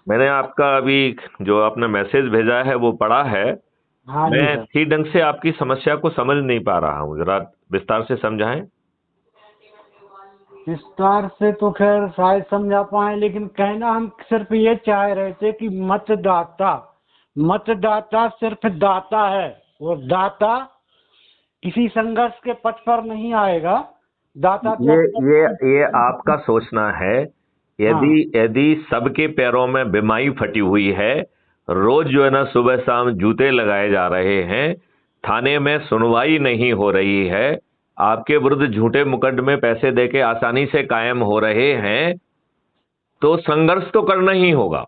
मैंने आपका अभी जो आपने मैसेज भेजा है वो पढ़ा है। हाँ जी मैं सर। ठीक ढंग से आपकी समस्या को समझ नहीं पा रहा हूँ, जरा विस्तार से समझाएं। विस्तार से तो खैर शायद समझा पाए, लेकिन कहना हम सिर्फ ये चाह रहे थे कि मतदाता, मतदाता सिर्फ दाता है, और दाता किसी संघर्ष के पथ पर नहीं आएगा। दाता तो ये अपने ये काम ये से। आपका सोचना है। यदि हाँ। यदि सबके पैरों में बिमाई फटी हुई है, रोज जो है ना सुबह शाम जूते लगाए जा रहे हैं, थाने में सुनवाई नहीं हो रही है, आपके विरुद्ध झूठे मुकदमे पैसे देके आसानी से कायम हो रहे हैं, तो संघर्ष तो करना ही होगा।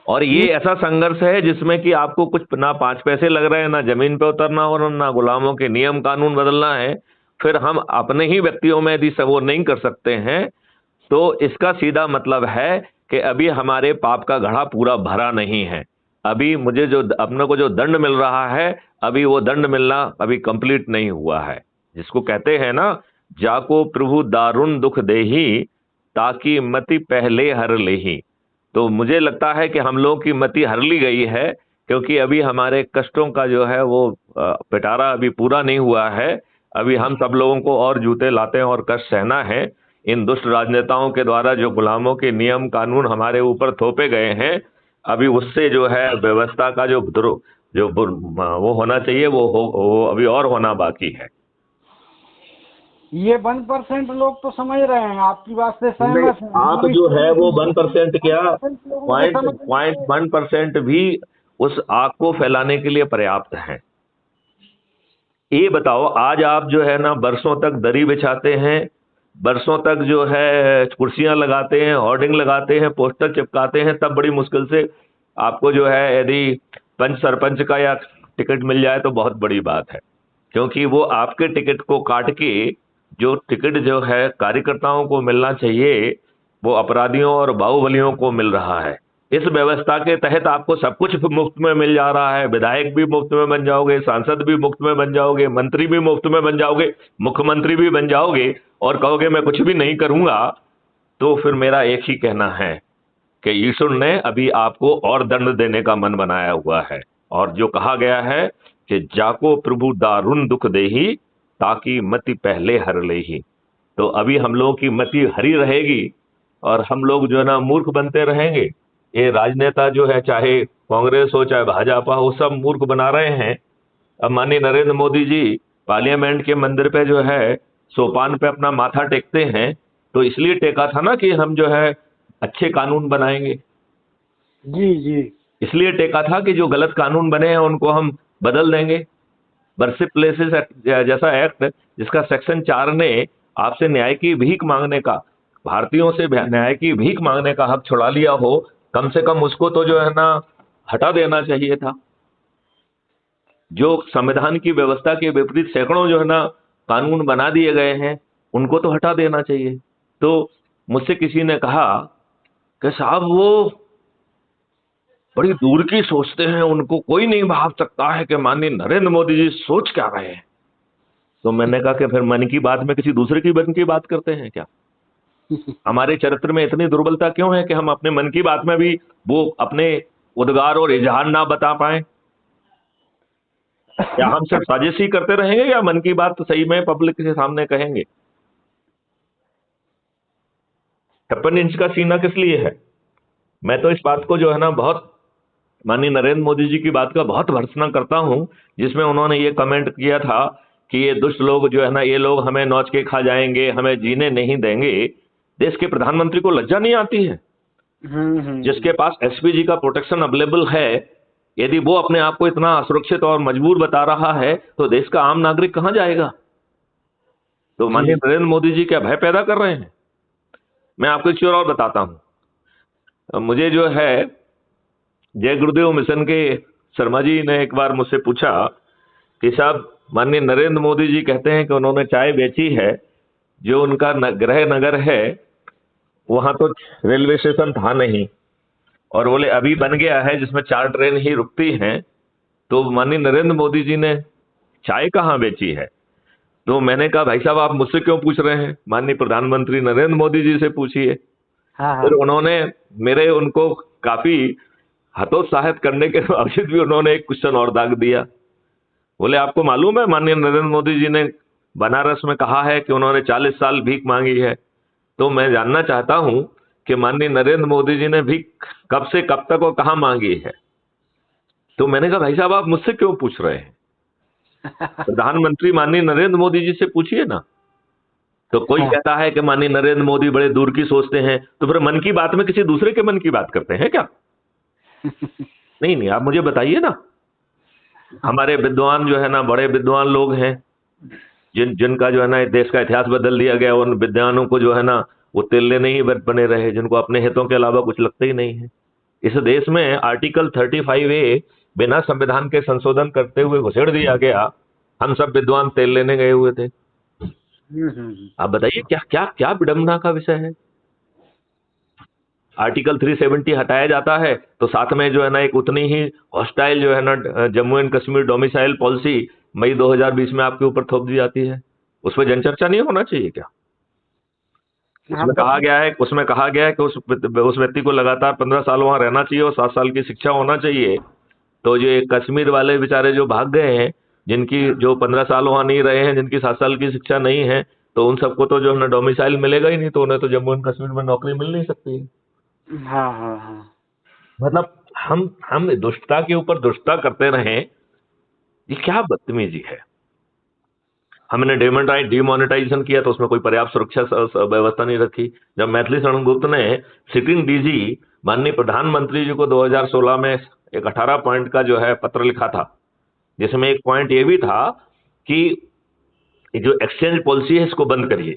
और ये ये ऐसा संघर्ष है जिसमें कि आपको कुछ ना 5 पैसे लग रहे हैं, ना जमीन पे उतरना हो रहा, ना गुलामों के नियम कानून बदलना है। फिर हम अपने ही व्यक्तियों में यदि सब वो नहीं कर सकते हैं, तो इसका सीधा मतलब है कि अभी हमारे पाप का घड़ा पूरा भरा नहीं है। अभी मुझे जो अपने को जो दंड मिल रहा है, अभी वो दंड मिलना अभी कंप्लीट नहीं हुआ है। जिसको कहते हैं ना, जाको प्रभु दारुण दुख देही, ताकि मति पहले हर लेही। तो मुझे लगता है कि हम लोगों की मति हर ली गई है, क्योंकि अभी हमारे कष्टों का जो है वो पिटारा अभी पूरा नहीं हुआ है। अभी हम सब लोगों को और जूते लाते हैं और कष्ट सहना है। इन दुष्ट राजनेताओं के द्वारा जो गुलामों के नियम कानून हमारे ऊपर थोपे गए हैं, अभी उससे जो है व्यवस्था का वो होना चाहिए, वो अभी और होना बाकी है। ये 1% लोग तो समझ रहे हैं, आपकी बात से नहीं, सहमत है, आप हमारी जो है वो सहमति वन है। परसेंट वन क्या, परसेंट लोगों को पॉइंट समझ पॉइंट में। 1% भी उस आग को फैलाने के लिए पर्याप्त है। ये बताओ, आज आप जो है ना बरसों तक दरी बिछाते हैं, बरसों तक जो है कुर्सियां लगाते हैं, होर्डिंग लगाते हैं, पोस्टर चिपकाते हैं, तब बड़ी मुश्किल से आपको जो है यदि पंच सरपंच का या टिकट मिल जाए तो बहुत बड़ी बात है। क्योंकि वो आपके टिकट को काट के, जो टिकट जो है कार्यकर्ताओं को मिलना चाहिए, वो अपराधियों और बाहुबलियों को मिल रहा है। इस व्यवस्था के तहत आपको सब कुछ मुफ्त में मिल जा रहा है। विधायक भी मुफ्त में बन जाओगे, सांसद भी मुफ्त में बन जाओगे, मंत्री भी मुफ्त में बन जाओगे, मुख्यमंत्री भी बन जाओगे, और कहोगे मैं कुछ भी नहीं करूंगा। तो फिर मेरा एक ही कहना है कि ईश्वर ने अभी आपको और दंड देने का मन बनाया हुआ है। और जो कहा गया है कि जाको प्रभु दारुण दुख देही, ताकि मति पहले हर लेही। तो अभी हम लोगों की मति हरी रहेगी, और हम लोग जो है ना मूर्ख बनते रहेंगे। ये राजनेता जो है, चाहे कांग्रेस हो चाहे भाजपा हो, सब मूर्ख बना रहे हैं। अब माननीय नरेंद्र मोदी जी पार्लियामेंट के मंदिर पे जो है सोपान पे अपना माथा टेकते हैं, तो इसलिए टेका था ना कि हम जो है अच्छे कानून बनाएंगे। जी जी। इसलिए टेका था कि जो गलत कानून बने हैं उनको हम बदल देंगे। वर्शिप प्लेसेस जैसा एक्ट, जिसका सेक्शन 4 ने आपसे न्याय की भीख मांगने का, भारतीयों से न्याय की भीख मांगने का हक छुड़ा लिया हो, कम से कम उसको तो जो है ना हटा देना चाहिए था। जो संविधान की व्यवस्था के विपरीत सैकड़ों जो है ना कानून बना दिए गए हैं, उनको तो हटा देना चाहिए। तो मुझसे किसी ने कहा कि साहब वो बड़ी दूर की सोचते हैं, उनको कोई नहीं भाप सकता है कि माननीय नरेंद्र मोदी जी सोच क्या रहे हैं। तो मैंने कहा कि फिर मन की बात में किसी दूसरे की मन की बात करते हैं क्या? हमारे चरित्र में इतनी दुर्बलता क्यों है कि हम अपने मन की बात में भी वो अपने उद्गार और इजहार ना बता पाए? क्या हम सिर्फ साजिश ही करते रहेंगे, या मन की बात तो सही में पब्लिक के सामने कहेंगे? 56 इंच का सीना किस लिए है? मैं तो इस बात को जो है ना बहुत, माननीय नरेंद्र मोदी जी की बात का बहुत भर्त्सना करता हूं, जिसमें उन्होंने ये कमेंट किया था कि ये दुष्ट लोग जो है ना, ये लोग हमें नौच के खा जाएंगे, हमें जीने नहीं देंगे। देश के प्रधानमंत्री को लज्जा नहीं आती है? जिसके पास एसपीजी का प्रोटेक्शन अवेलेबल है, यदि वो अपने आप को इतना असुरक्षित और मजबूर बता रहा है, तो देश का आम नागरिक कहां जाएगा? तो माननीय जी। नरेंद्र मोदी जी क्या भय पैदा कर रहे हैं? मैं आपको एक चीज और बताता हूं। मुझे जो है जय गुरुदेव मिशन के शर्मा जी ने एक बार मुझसे पूछा कि साहब, माननीय नरेंद्र मोदी जी कहते हैं कि उन्होंने चाय बेची है, जो उनका गृह नगर है वहां तो रेलवे स्टेशन था नहीं, और बोले अभी बन गया है जिसमें 4 ट्रेन ही रुकती हैं। तो माननीय नरेंद्र मोदी जी ने चाय कहाँ बेची है? तो मैंने कहा भाई साहब, आप मुझसे क्यों पूछ रहे हैं, माननीय प्रधानमंत्री नरेंद्र मोदी जी से पूछिए। हाँ फिर हाँ। उन्होंने मेरे उनको काफी हतोत्साहित करने के बावजूद भी उन्होंने एक क्वेश्चन और दाग दिया। बोले आपको मालूम है माननीय नरेंद्र मोदी जी ने बनारस में कहा है कि उन्होंने 40 साल भीख मांगी है। तो मैं जानना चाहता हूं कि माननीय नरेंद्र मोदी जी ने भीख कब से कब तक और कहां मांगी है। तो मैंने कहा भाई साहब आप मुझसे क्यों पूछ रहे हैं, प्रधानमंत्री माननीय नरेंद्र मोदी जी से पूछिए ना। तो कोई हाँ। कहता है कि माननीय नरेंद्र मोदी बड़े दूर की सोचते हैं, तो फिर मन की बात में किसी दूसरे के मन की बात करते हैं क्या? नहीं नहीं, आप मुझे बताइए ना। हमारे विद्वान जो है ना, बड़े विद्वान लोग हैं, जिनका जो है ना देश का इतिहास बदल दिया गया, उन विद्वानों को जो है ना वो तेल लेने ही बने रहे, जिनको अपने हितों के अलावा कुछ लगता ही नहीं है। इस देश में आर्टिकल 35A बिना संविधान के संशोधन करते हुए घुसेड़ दिया गया। हम सब विद्वान तेल लेने गए हुए थे। आप बताइए क्या क्या क्या विडंबना का विषय है। आर्टिकल 370 हटाया जाता है तो साथ में जो है ना एक उतनी ही हॉस्टाइल जो है ना Jammu and Kashmir domicile policy मई 2020 में आपके ऊपर थोप दी जाती है। उस पर जनचर्चा नहीं होना चाहिए क्या? उसमें कहा गया है कि उस व्यक्ति को लगातार 15 साल वहां रहना चाहिए और 7 साल की शिक्षा होना चाहिए। तो ये कश्मीर वाले बेचारे जो भाग गए हैं, जिनकी जो 15 साल वहां नहीं रहे हैं, जिनकी 7 साल की शिक्षा नहीं है, तो उन सबको तो जो है ना डोमिसाइल मिलेगा ही नहीं, तो उन्हें तो जम्मू एंड कश्मीर में नौकरी मिल नहीं सकती है। हाँ हाँ हाँ। मतलब हम दुष्टता के ऊपर दुष्टता करते रहें, ये क्या बदतमीजी है। हमने डिमोनेटाइजेशन किया तो उसमें कोई पर्याप्त सुरक्षा व्यवस्था नहीं रखी। जब मैथिली शरण गुप्त ने सिटिंग डीजी माननीय प्रधानमंत्री जी को 2016 में एक 18 पॉइंट का जो है पत्र लिखा था, जिसमें एक पॉइंट ये भी था कि जो एक्सचेंज पॉलिसी है इसको बंद करिए।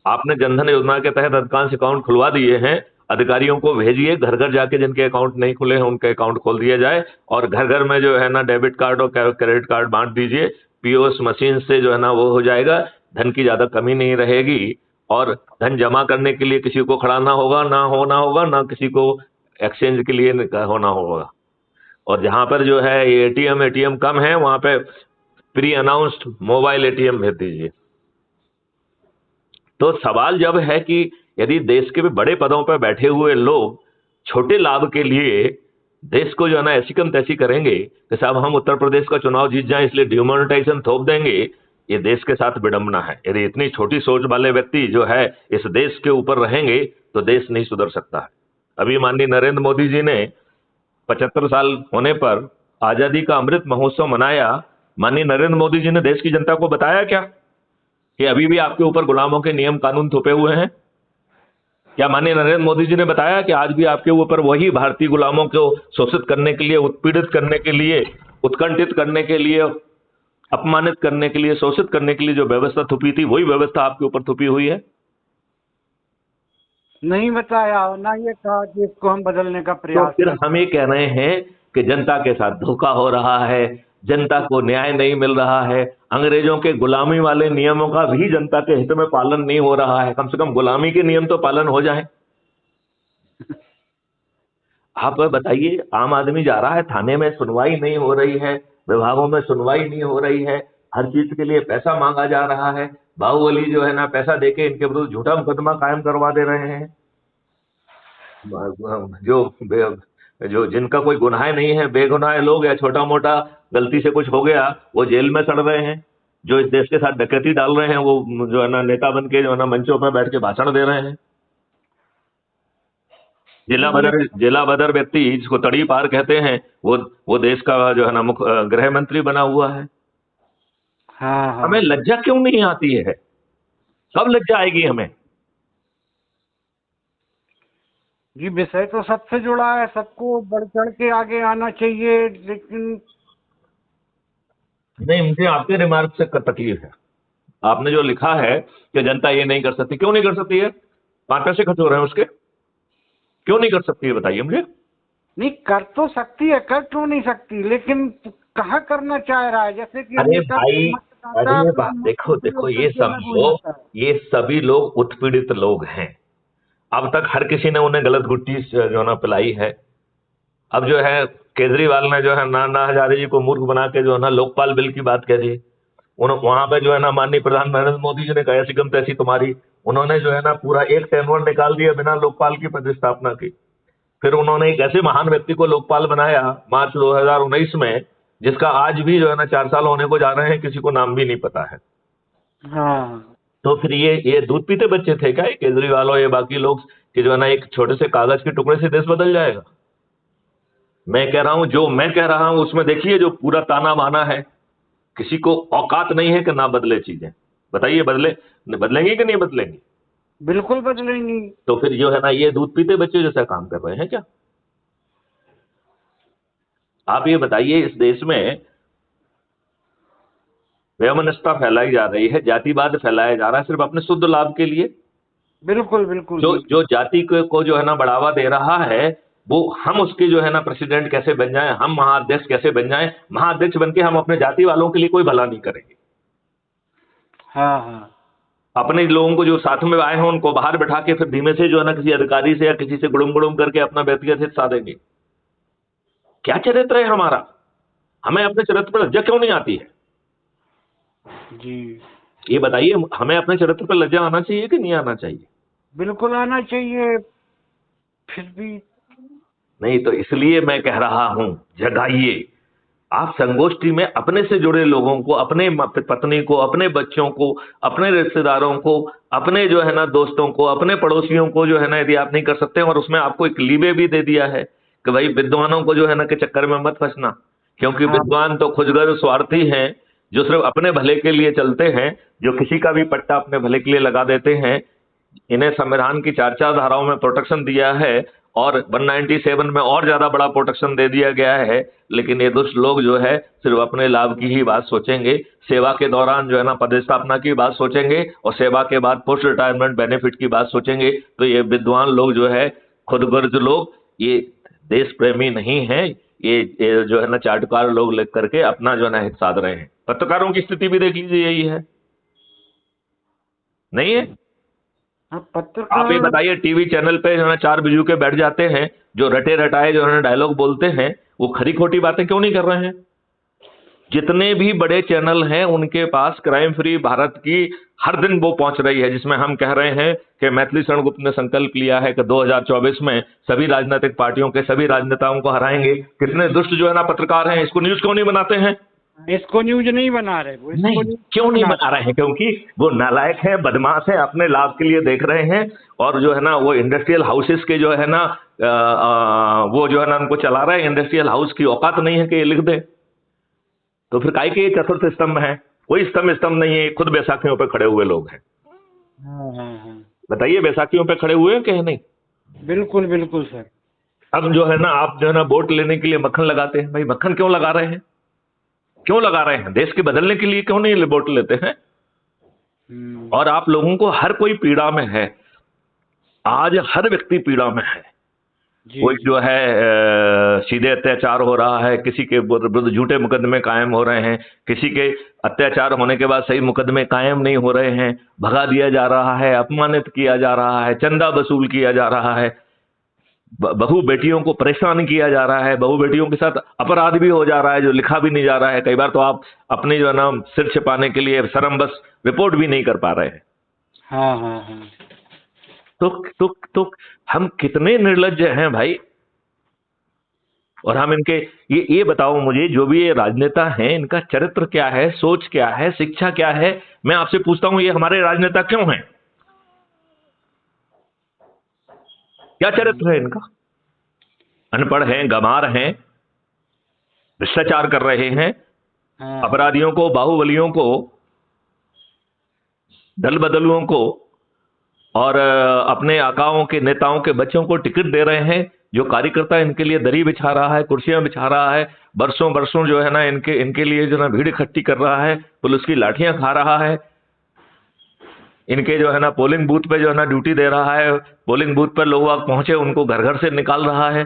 आपने जनधन योजना के तहत अधिकांश अकाउंट खुलवा दिए हैं, अधिकारियों को भेजिए, घर घर जाके जिनके अकाउंट नहीं खुले हैं उनके अकाउंट खोल दिया जाए, और घर घर में जो है ना डेबिट कार्ड और क्रेडिट कार्ड बांट दीजिए। पीओएस मशीन से जो है ना वो हो जाएगा, धन की ज्यादा कमी नहीं रहेगी, और धन जमा करने के लिए किसी को खड़ा ना होगा, ना किसी को एक्सचेंज के लिए होना होगा। और जहां पर जो है एटीएम कम है, वहां पे प्री अनाउंस्ड मोबाइल एटीएम भेज दीजिए। तो सवाल जब है कि यदि देश के भी बड़े पदों पर बैठे हुए लोग छोटे लाभ के लिए देश को जो है ना ऐसी कम तैसी करेंगे कि साहब हम उत्तर प्रदेश का चुनाव जीत जाएं इसलिए डिमोनेटाइजेशन थोप देंगे, ये देश के साथ विडंबना है। यदि इतनी छोटी सोच वाले व्यक्ति जो है इस देश के ऊपर रहेंगे तो देश नहीं सुधर सकता है। अभी माननीय नरेंद्र मोदी जी ने 75 साल होने पर आजादी का अमृत महोत्सव मनाया। माननीय नरेंद्र मोदी जी ने देश की जनता को बताया क्या कि अभी भी आपके ऊपर गुलामों के नियम कानून थोपे हुए हैं? क्या माननीय नरेंद्र मोदी जी ने बताया कि आज भी आपके ऊपर वही भारतीय गुलामों को शोषित करने के लिए, उत्पीड़ित करने के लिए, उत्कंठित करने के लिए, अपमानित करने के लिए, शोषित करने के लिए जो व्यवस्था थोपी थी, वही व्यवस्था आपके ऊपर थोपी हुई है? नहीं बताया, ना ये कहा कि इसको हम बदलने का तो प्रयास फिर करें। हम ये कह रहे हैं कि जनता के साथ धोखा हो रहा है, जनता को न्याय नहीं मिल रहा है, अंग्रेजों के गुलामी वाले नियमों का भी जनता के हित में पालन नहीं हो रहा है। कम से कम गुलामी के नियम तो पालन हो जाए। आप बताइए, आम आदमी जा रहा है थाने में, सुनवाई नहीं हो रही है, विभागों में सुनवाई नहीं हो रही है, हर चीज के लिए पैसा मांगा जा रहा है। बाहुबली जो है ना पैसा देके इनके विरुद्ध झूठा मुकदमा कायम करवा दे रहे हैं। जो जिनका कोई गुनाह नहीं है, बेगुनाह लोग, या छोटा मोटा गलती से कुछ हो गया वो जेल में सड़ रहे हैं। जो इस देश के साथ डकैती डाल रहे हैं वो जो है ना नेता बन के जो है ना मंचों पर बैठ के भाषण दे रहे हैं। जिला बदर व्यक्ति जिसको तड़ी पार कहते हैं, वो देश का जो है ना मुख्य गृह मंत्री बना हुआ है। हाँ हाँ। हमें लज्जा क्यों नहीं आती है? कब लज्जा आएगी हमें? जी विषय तो सबसे जुड़ा है, सबको बढ़ चढ़ के आगे आना चाहिए, लेकिन नहीं, मुझे आपके रिमार्क से तकलीफ है। आपने जो लिखा है कि जनता ये नहीं कर सकती, क्यों नहीं कर सकती है? 5 पैसे खर्च हो रहे हैं उसके, क्यों नहीं कर सकती है बताइए मुझे। नहीं कर तो सकती है, कर क्यों नहीं सकती, लेकिन कहाँ करना चाह रहा है? जैसे कि अरे भाई, देखो ये सभी लोग उत्पीड़ित लोग हैं। अब तक हर किसी ने उन्हें गलत गुट्टी जो ना पिलाई है। अब जो है केजरीवाल ने जो है नाना हजारे जी को मूर्ख बना के जो है ना लोकपाल बिल की बात कह दी। वहां पे जो है ना माननीय प्रधान नरेंद्र मोदी जी ने कहा ऐसी कम तैसी तुम्हारी। उन्होंने जो है ना पूरा एक टेनवर निकाल दिया बिना लोकपाल की प्रतिस्थापना की। फिर उन्होंने एक ऐसे महान व्यक्ति को लोकपाल बनाया मार्च 2019 में, जिसका आज भी जो है ना 4 साल होने को जा रहे हैं, किसी को नाम भी नहीं पता है। हाँ तो फिर ये दूध पीते बच्चे थे क्या, ये केजरीवाल और ये बाकी लोग, कि जो है ना एक छोटे से कागज के टुकड़े से देश बदल जाएगा? मैं कह रहा हूं, जो मैं कह रहा हूं उसमें देखिए जो पूरा ताना बाना है, किसी को औकात नहीं है कि ना बदले चीजें। बताइए बदलेंगे कि नहीं बदलेंगे? बिल्कुल बदलेंगी। तो फिर जो है ना ये दूध पीते बच्चे जैसा काम कर रहे हैं क्या? आप ये बताइए, इस देश में वैमनस्यता फैलाई जा रही है, जातिवाद फैलाया जा रहा है सिर्फ अपने शुद्ध लाभ के लिए। बिल्कुल बिल्कुल जो बिल्कुल। जो जाति को जो है ना बढ़ावा दे रहा है, वो हम उसके जो है ना प्रेसिडेंट कैसे बन जाएं, हम महाअध्यक्ष कैसे बन जाएं, महाअध्यक्ष बनके हम अपने जाति वालों के लिए कोई भला नहीं करेंगे। हाँ हाँ। अपने लोगों को जो साथ में आए हैं उनको बाहर बैठा के फिर धीमे से जो है ना किसी अधिकारी से या किसी से गुड़ुम गुड़ुम करके अपना व्यक्तिगत हित साधेंगे। क्या चरित्र है हमारा? हमें अपने चरित्र पर लज्जा क्यों नहीं आती है? जी ये बताइए, हमें अपने चरित्र पर लज्जा आना चाहिए कि नहीं आना चाहिए? बिल्कुल आना चाहिए। फिर भी नहीं तो इसलिए मैं कह रहा हूं, जगाइए। आप संगोष्ठी में अपने से जुड़े लोगों को, अपने पत्नी को, अपने बच्चों को, अपने रिश्तेदारों को, अपने जो है ना दोस्तों को, अपने पड़ोसियों को जो है ना, यदि आप नहीं कर सकते हैं, और उसमें आपको एक लीवे भी दे दिया है कि भाई विद्वानों को जो है ना के चक्कर में मत फंसना, क्योंकि हाँ विद्वान तो खुदगर्ज स्वार्थी हैं, जो सिर्फ अपने भले के लिए चलते हैं, जो किसी का भी पट्टा अपने भले के लिए लगा देते हैं। इन्हें संविधान की 4 धाराओं में प्रोटेक्शन दिया है और 197 में और ज्यादा बड़ा प्रोटेक्शन दे दिया गया है, लेकिन ये दुष्ट लोग जो है सिर्फ अपने लाभ की ही बात सोचेंगे। सेवा के दौरान जो है ना पदस्थापना की बात सोचेंगे और सेवा के बाद पोस्ट रिटायरमेंट बेनिफिट की बात सोचेंगे। तो ये विद्वान लोग जो है, खुदगर्ज लोग, ये देश प्रेमी नहीं है, ये जो है ना चाटुकार लोग लिख करके अपना जो है ना हित साध रहे हैं। पत्रकारों की स्थिति भी देख लीजिए, यही है, नहीं है? हाँ, आप पत्रकार। ये बताइए, टीवी चैनल पे जो है ना 4 बिजू के बैठ जाते हैं, जो रटे रटाए जो है डायलॉग बोलते हैं, वो खरी खोटी बातें क्यों नहीं कर रहे हैं? जितने भी बड़े चैनल हैं उनके पास क्राइम फ्री भारत की हर दिन वो पहुंच रही है, जिसमें हम कह रहे हैं कि मैथिली शरण गुप्त ने संकल्प लिया है कि 2024 में सभी राजनीतिक पार्टियों के सभी राजनेताओं को हराएंगे। कितने दुष्ट जो है ना पत्रकार हैं, इसको न्यूज क्यों नहीं बनाते हैं? इसको न्यूज नहीं बना रहे वो, इसको नहीं, न्यूज क्यों नहीं बना रहे हैं? क्योंकि वो नालायक है, बदमाश है, अपने लाभ के लिए देख रहे हैं, और जो है ना वो इंडस्ट्रियल हाउसेस के जो है ना वो जो है ना उनको चला रहे हैं। इंडस्ट्रियल हाउस की औकात नहीं है कि ये लिख दे। तो फिर काहे के ये चतुर्थ स्तंभ है? कोई स्तंभ नहीं है, खुद बैसाखियों पे खड़े हुए लोग हैं। हाँ हाँ हाँ। बताइए, बैसाखियों पे खड़े हुए हैं कि नहीं? बिल्कुल बिल्कुल सर। अब जो है ना आप जो है ना वोट लेने के लिए मक्खन लगाते हैं। भाई मक्खन क्यों लगा रहे हैं? क्यों लगा रहे हैं? देश के बदलने के लिए क्यों नहीं वोट लेते हैं? और आप लोगों को हर कोई पीड़ा में है, आज हर व्यक्ति पीड़ा में है। कोई जो है सीधे अत्याचार हो रहा है, किसी के विरुद्ध झूठे मुकदमे कायम हो रहे हैं, किसी के अत्याचार होने के बाद सही मुकदमे कायम नहीं हो रहे हैं, भगा दिया जा रहा है, अपमानित किया जा रहा है, चंदा वसूल किया जा रहा है, बहू बेटियों को परेशान किया जा रहा है, बहू बेटियों के साथ अपराध भी हो जा रहा है जो लिखा भी नहीं जा रहा है। कई बार तो आप अपने जो है ना सिर छिपाने के लिए शर्म बस रिपोर्ट भी नहीं कर पा रहे हैं। हाँ हाँ हाँ। तो हम कितने निर्लज्ज हैं भाई। और हम इनके ये बताओ मुझे, जो भी ये राजनेता हैं, इनका चरित्र क्या है, सोच क्या है, शिक्षा क्या है? मैं आपसे पूछता हूं, ये हमारे राजनेता क्यों हैं? क्या चरित्र है इनका? अनपढ़ हैं, गंवार हैं, भ्रष्टाचार कर रहे हैं, अपराधियों को, बाहुबलियों को, दल बदलुओं को और अपने आकाओं के, नेताओं के बच्चों को टिकट दे रहे हैं। जो कार्यकर्ता इनके लिए दरी बिछा रहा है, कुर्सियां बिछा रहा है, बरसों बरसों जो है ना इनके लिए जो है भीड़ इकट्ठी कर रहा है, पुलिस की लाठियां खा रहा है, इनके जो है ना पोलिंग बूथ पे जो है ना ड्यूटी दे रहा है, पोलिंग बूथ पर लोग आग पहुंचे उनको घर घर से निकाल रहा है।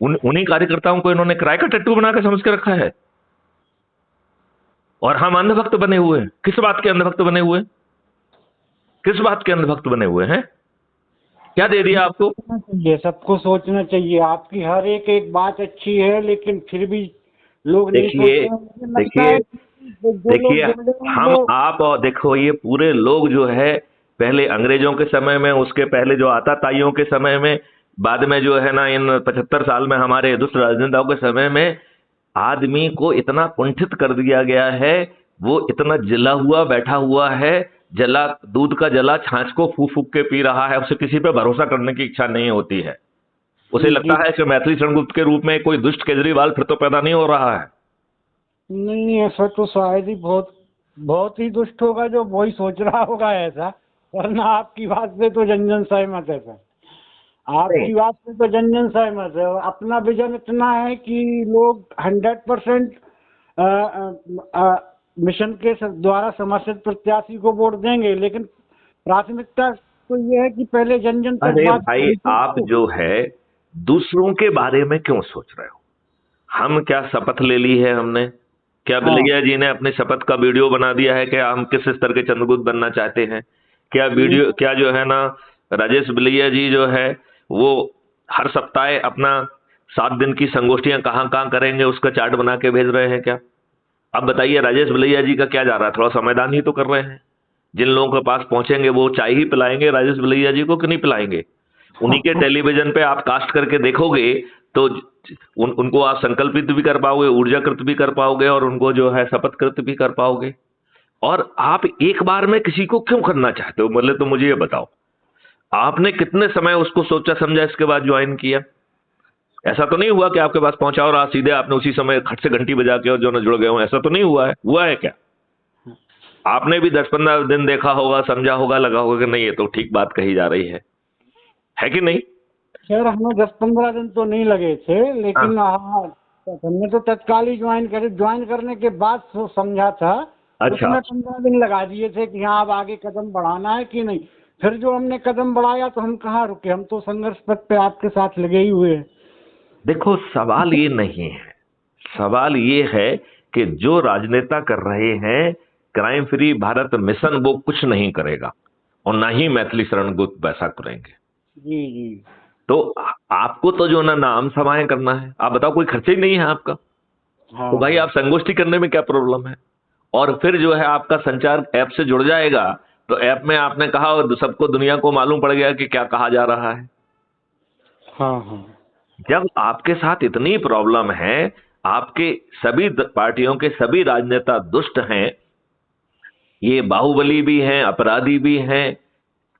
उन्हीं कार्यकर्ताओं को इन्होंने किराए का टट्टू बना के समझ के रखा है। और हम अंधभक्त बने हुए हैं। किस बात के अंधभक्त बने हुए? किस बात के अंधभक्त बने हुए हैं? क्या दे दिया आपको? ये सबको सोचना चाहिए। आपकी हर एक एक बात अच्छी है, लेकिन फिर भी लोग देखिए हम आप और देखो, ये पूरे लोग जो है पहले अंग्रेजों के समय में, उसके पहले जो आता ताइयों के समय में, बाद में जो है ना इन 75 साल में हमारे दुष्ट राजनेताओं के समय में आदमी को इतना कुंठित कर दिया गया है, वो इतना जला हुआ बैठा हुआ है, जला दूध का जला छाछ को फूक फूक के पी रहा है, उसे किसी पे भरोसा करने की इच्छा नहीं होती है। उसे जी जी। लगता है कि मैथिली शरण गुप्त के रूप में कोई दुष्ट केजरीवाल फिर तो पैदा नहीं हो रहा है। नहीं, ऐसा तो शायद ही बहुत बहुत ही दुष्ट होगा जो वही सोच रहा होगा ऐसा, वरना आपकी बात से तो जन जन सहमत है सर। नहीं, आपकी बात से तो जन जन सहमत है। और अपना विजन इतना है कि लोग 100% मिशन के द्वारा समर्थित प्रत्याशी को वोट देंगे, लेकिन प्राथमिकता तो ये है कि पहले जन जन तक अरे बात भाई, आप जो है दूसरों के बारे में क्यों सोच रहे हो? हम क्या शपथ ले ली है हमने? क्या हाँ बिलैया जी ने अपनी शपथ का वीडियो बना दिया है कि हम किस स्तर के चंद्रगुप्त बनना चाहते हैं? क्या वीडियो, क्या जो है ना राजेश बिलैया जी जो है वो हर सप्ताह अपना 7 दिन की संगोष्ठियां कहाँ कहाँ करेंगे उसका चार्ट बना के भेज रहे हैं क्या? अब बताइए राजेश बिलैया जी का क्या जा रहा है? थोड़ा संविधान ही तो कर रहे हैं। जिन लोगों के पास पहुंचेंगे वो चाय ही पिलाएंगे राजेश बिलैया जी को कि नहीं पिलाएंगे? उन्हीं के टेलीविजन पे आप कास्ट करके देखोगे तो उनको आप संकल्पित भी कर पाओगे, ऊर्जाकृत भी कर पाओगे और उनको जो है शपथकृत भी कर पाओगे। और आप एक बार में किसी को क्यों करना चाहते हो? मतलब तो मुझे ये बताओ, आपने कितने समय उसको सोचा समझा इसके बाद ज्वाइन किया? ऐसा तो नहीं हुआ कि आपके पास पहुंचा और आप सीधे आपने उसी समय खट से घंटी बजा के और जो ना जुड़ गए हो? ऐसा तो नहीं हुआ है? हुआ है क्या? आपने भी 10-15 दिन देखा होगा, समझा होगा, लगा होगा कि नहीं ये तो ठीक बात कही जा रही है कि नहीं? सर, हमें 10-15 दिन तो नहीं लगे थे, हाँ, लेकिन हाँ, हमने तो तत्काल ही ज्वाइन करे। ज्वाइन करने के बाद समझा था, अच्छा। उसमें 15 दिन लगा दिए थे कि हाँ अब आगे कदम बढ़ाना है कि नहीं। फिर जो हमने कदम बढ़ाया तो हम कहाँ रुके, हम तो संघर्ष पथ पे आपके साथ लगे ही हुए हैं। देखो, सवाल ये नहीं है, सवाल ये है कि जो राजनेता कर रहे हैं क्राइम फ्री भारत मिशन, वो कुछ नहीं करेगा और ना ही मैथिली शरण गुप्त वैसा करेंगे। जी जी। तो आपको तो जो ना नाम समाएं करना है। आप बताओ, कोई खर्चा ही नहीं है आपका, हाँ तो भाई हाँ आप संगोष्ठी करने में क्या प्रॉब्लम है? और फिर जो है आपका संचार ऐप से जुड़ जाएगा, तो ऐप में आपने कहा और सबको दुनिया को मालूम पड़ गया कि क्या कहा जा रहा है। हाँ हाँ। जब आपके साथ इतनी प्रॉब्लम है, आपके सभी पार्टियों के सभी राजनेता दुष्ट हैं, ये बाहुबली भी हैं, अपराधी भी हैं,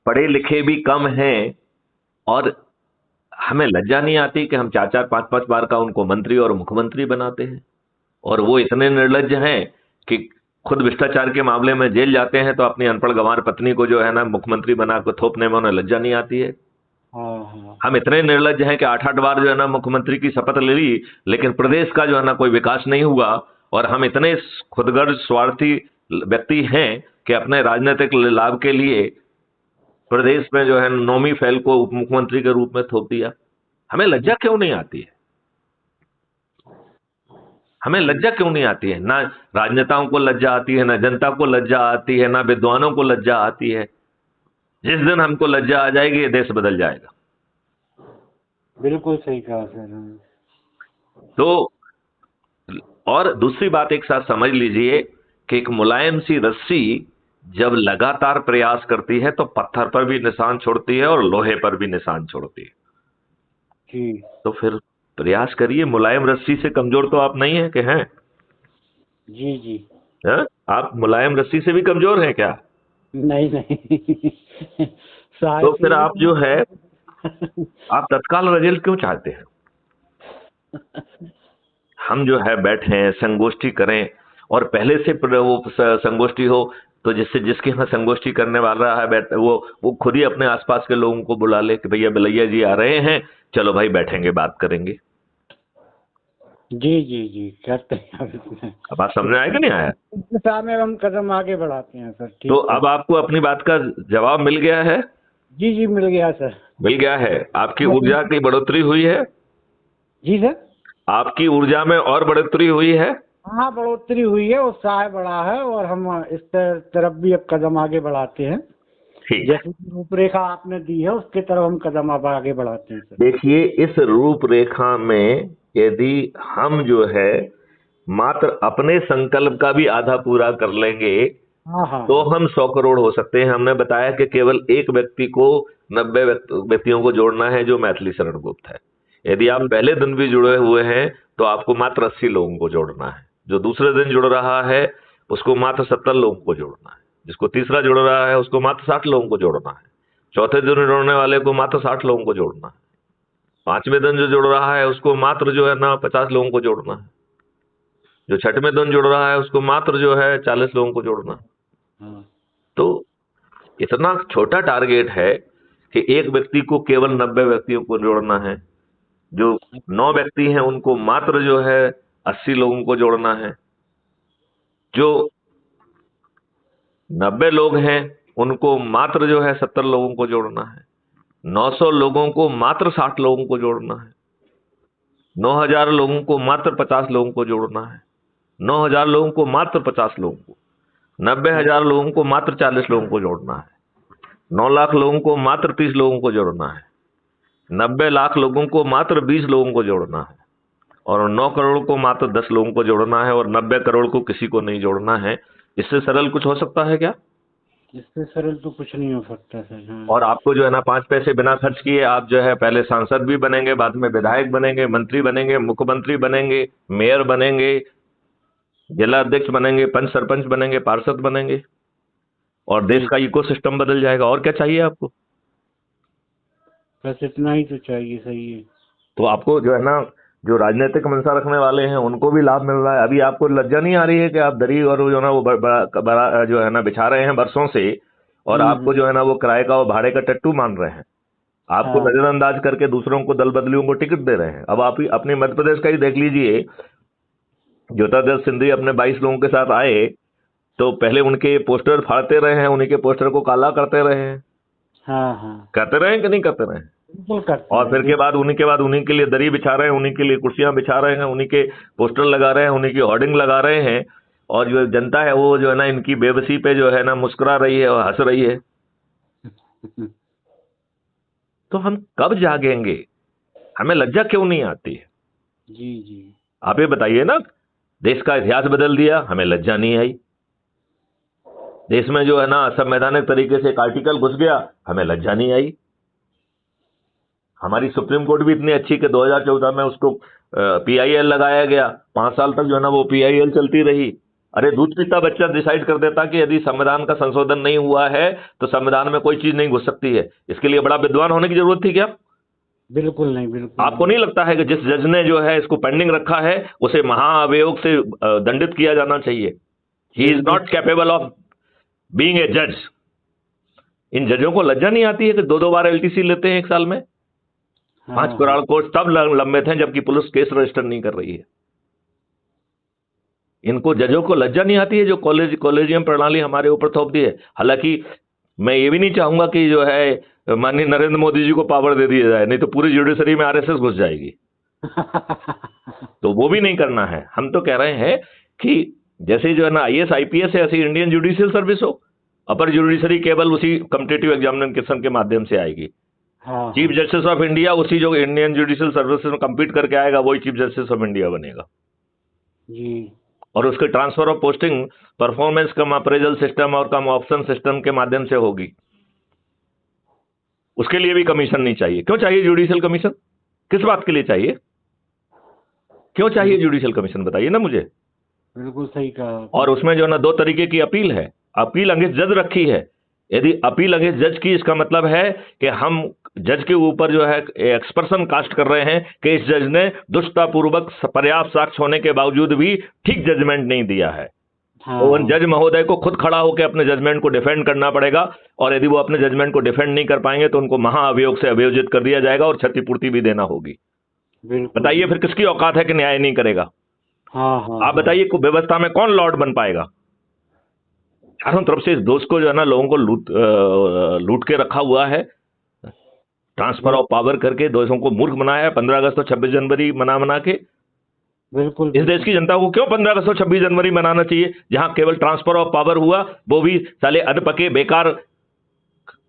पढ़े लिखे भी कम हैं, और हमें लज्जा नहीं आती कि हम 4-4 5-5 बार का उनको मंत्री और मुख्यमंत्री बनाते हैं? और वो इतने निर्लज्ज हैं कि खुद भ्रष्टाचार के मामले में जेल जाते हैं तो अपनी अनपढ़ गंवार पत्नी को जो है ना मुख्यमंत्री बना कर थोपने में उन्हें लज्जा नहीं आती है? हाँ हाँ। हम इतने निर्लज्ज हैं कि 8-8 बार जो है ना मुख्यमंत्री की शपथ ले ली, लेकिन प्रदेश का जो है ना कोई विकास नहीं हुआ। और हम इतने खुदगर्ज स्वार्थी व्यक्ति हैं कि अपने राजनीतिक लाभ के लिए प्रदेश में जो है नौमी फैल को उप मुख्यमंत्री के रूप में थोप दिया। हमें लज्जा क्यों नहीं आती है? हमें लज्जा क्यों नहीं आती है? ना राजनेताओं को लज्जा आती है, ना जनता को लज्जा आती है, ना विद्वानों को लज्जा आती है। जिस दिन हमको लज्जा आ जाएगी ये देश बदल जाएगा। बिल्कुल सही कहा सर। तो और दूसरी बात एक साथ समझ लीजिए कि एक मुलायम सी रस्सी जब लगातार प्रयास करती है तो पत्थर पर भी निशान छोड़ती है और लोहे पर भी निशान छोड़ती है। जी तो फिर प्रयास करिए। मुलायम रस्सी से कमजोर तो आप नहीं है कि हैं? जी जी। हैं? आप मुलायम रस्सी से भी कमजोर हैं क्या? नहीं नहीं। तो शायद फिर से आप जो है आप तत्काल रिजल्ट क्यों चाहते हैं? हम जो है बैठें, संगोष्ठी करें, और पहले से वो संगोष्ठी हो तो जिससे जिसके यहाँ संगोष्ठी करने वाला है बैठ वो खुद ही अपने आसपास के लोगों को बुला ले कि भैया बिलैया जी आ रहे हैं, चलो भाई बैठेंगे, बात करेंगे। जी जी जी, करते हैं अब इसमें। अब बात समझ में आया कि नहीं आया? इस दिशा में हम कदम आगे बढ़ाते हैं सर। तो ठीक है। अब आपको अपनी बात का जवाब मिल गया है? जी जी, मिल गया सर। मिल गया है। आपकी ऊर्जा की बढ़ोतरी हुई है? जी सर। आपकी ऊर्जा में और बढ़ोतरी हुई है? हाँ, बढ़ोतरी हुई है, उत्साह बढ़ा है, और हम इस तरफ भी अब कदम आगे बढ़ाते हैं। ठीक। जैसे कि रूपरेखा आपने दी है उसके तरफ हम कदम अब आगे बढ़ाते हैं सर। देखिए, इस रूपरेखा में यदि हम जो है मात्र अपने संकल्प का भी आधा पूरा कर लेंगे हाँ हाँ तो हम 100 करोड़ हो सकते हैं। हमने बताया कि केवल एक व्यक्ति को 90 व्यक्तियों को जोड़ना है जो मैथिली शरण गुप्त है। यदि आप पहले दिन भी जुड़े हुए हैं तो आपको मात्र 80 लोगों को जोड़ना है। जो दूसरे दिन जुड़ रहा है उसको मात्र 70 लोगों को जोड़ना है। जिसको तीसरा जुड़ रहा है उसको मात्र 60 लोगों को जोड़ना है। चौथे दिन जुड़ने वाले को मात्र 60 लोगों को जोड़ना है। पांचवें दिन जो जुड़ रहा है उसको मात्र जो है ना 50 लोगों को जोड़ना है। जो छठवें दिन जुड़ रहा है उसको मात्र जो है 40 लोगों को जोड़ना है। तो इतना छोटा टारगेट है कि एक व्यक्ति को केवल 90 व्यक्तियों को जोड़ना है। जो 9 व्यक्ति हैं उनको मात्र जो है 80 लोगों को जोड़ना है। जो 90 लोग हैं उनको मात्र जो है 70 लोगों को जोड़ना है। 900 लोगों को मात्र 60 लोगों को जोड़ना है। 9000 लोगों को मात्र 50 लोगों को जोड़ना है। 9000 लोगों को मात्र 50 लोगों को, 90,000 लोगों को मात्र 40 लोगों को जोड़ना है। 9 लाख लोगों को मात्र 30 लोगों को जोड़ना है। 90 लाख लोगों को मात्र 20 लोगों को जोड़ना है। और 9 करोड़ को मात्र 10 लोगों को जोड़ना है। और 90 करोड़ को किसी को नहीं जोड़ना है। इससे सरल कुछ हो सकता है क्या? इससे सरल तो कुछ नहीं हो सकता सर। हाँ। और आपको जो है ना 5 पैसे बिना खर्च किए आप जो है पहले सांसद भी बनेंगे, बाद में विधायक बनेंगे, मंत्री बनेंगे, मुख्यमंत्री बनेंगे, मेयर बनेंगे, जिला अध्यक्ष बनेंगे, पंच सरपंच बनेंगे, पार्षद बनेंगे और देश का इकोसिस्टम बदल जाएगा। और क्या चाहिए आपको? बस इतना ही तो चाहिए। सही है। तो आपको जो है ना जो राजनीतिक मंशा रखने वाले हैं उनको भी लाभ मिल रहा है। अभी आपको लज्जा नहीं आ रही है कि आप दरी और जो है ना वो बड़ा जो है ना बिछा रहे हैं बरसों से, और आपको जो है ना वो किराए का और भाड़े का टट्टू मान रहे हैं। आपको नजरअंदाज करके दूसरों को दल बदलियों को टिकट दे रहे हैं। अब आप ही अपने मध्य प्रदेश का ही देख लीजिए। ज्योतिरादित्य सिंधिया अपने 22 लोगों के साथ आए तो पहले उनके पोस्टर फाड़ते रहे हैं, उन्हीं के पोस्टर को काला करते रहे हैं। करते रहे हैं कि नहीं करते रहे हैं? और फिर के बाद उन्हीं के लिए दरी बिछा रहे हैं, उन्हीं के लिए कुर्सियां बिछा रहे हैं, उन्हीं के पोस्टर लगा रहे हैं, उन्हीं की होर्डिंग लगा रहे हैं। और जो जनता है वो जो है ना इनकी बेबसी पे जो है ना मुस्कुरा रही है और हंस रही है। तो हम कब जागेंगे? हमें लज्जा क्यों नहीं आती है? जी आप ये बताइए ना। देश का इतिहास बदल दिया, हमें लज्जा नहीं आई। देश में जो है ना असंवैधानिक तरीके से एक आर्टिकल घुस गया, हमें लज्जा नहीं आई। हमारी सुप्रीम कोर्ट भी इतनी अच्छी कि 2014 में उसको PIL लगाया गया। 5 साल तक जो है ना वो PIL चलती रही। अरे दूध पीता बच्चा डिसाइड कर देता कि यदि संविधान का संशोधन नहीं हुआ है तो संविधान में कोई चीज नहीं घुस सकती है। इसके लिए बड़ा विद्वान होने की जरूरत थी क्या? बिल्कुल नहीं। बिल्कुल आपको नहीं लगता है कि जिस जज ने जो है इसको पेंडिंग रखा है उसे महाअभियोग से दंडित किया जाना चाहिए? He is not capable of being a जज। इन जजों को लज्जा नहीं आती है कि 2-2 बार LTC लेते हैं 1 साल में? 5 करोड़ कोर्ट तब लंबित हैं जबकि पुलिस केस रजिस्टर नहीं कर रही है। इनको जजों को लज्जा नहीं आती है जो कॉलेजियम प्रणाली हमारे ऊपर थोप दी है। हालांकि मैं ये भी नहीं चाहूंगा कि जो है माननीय नरेंद्र मोदी जी को पावर दे दिया जाए, नहीं तो पूरी जुडिशरी में RSS घुस जाएगी। तो वो भी नहीं करना है। हम तो कह रहे हैं कि जैसे जो है ना IAS IPS है ऐसी इंडियन जुडिशियल सर्विस हो। अपर जुडिशरी केवल उसी कॉम्पिटिटिव एग्जामिनेशन के माध्यम से आएगी। चीफ जस्टिस ऑफ इंडिया उसी जो इंडियन जुडिशियल सर्विस में कंपीट करके आएगा वही चीफ जस्टिस ऑफ इंडिया बनेगा जी। और उसके transfer of posting performance come appraisal system और कम ऑप्शन सिस्टम के माध्यम से होगी। उसके लिए भी कमीशन नहीं चाहिए। क्यों चाहिए जुडिशियल कमीशन? किस बात के लिए चाहिए? क्यों चाहिए जुडिशियल कमीशन बताइए ना मुझे। बिल्कुल सही कहा। और उसमें जो ना 2 तरीके की अपील है। अपील अगेंस्ट जज रखी है। यदि अपील अगेंस्ट जज की, इसका मतलब है कि हम जज के ऊपर जो है एक्सपर्सन कास्ट कर रहे हैं कि इस जज ने दुष्टतापूर्वक पर्याप्त साक्ष्य होने के बावजूद भी ठीक जजमेंट नहीं दिया है। तो उन जज महोदय को खुद खड़ा होकर अपने जजमेंट को डिफेंड करना पड़ेगा। और यदि वो अपने जजमेंट को डिफेंड नहीं कर पाएंगे तो उनको महाअभियोग से अभियोजित कर दिया जाएगा और क्षतिपूर्ति भी देना होगी। बताइए फिर किसकी औकात है कि न्याय नहीं करेगा? आप बताइए व्यवस्था में कौन लॉर्ड बन पाएगा? चारों तरफ से इस दोष को जो है ना लोगों को लूट के रखा हुआ है। ट्रांसफर ऑफ पावर करके दोषों को मूर्ख बनाया है। 15 अगस्त और 26 जनवरी मना के। बिल्कुल। इस देश की जनता को क्यों 15 अगस्त और 26 जनवरी मनाना चाहिए जहां केवल ट्रांसफर ऑफ पावर हुआ, वो भी साले अधपके बेकार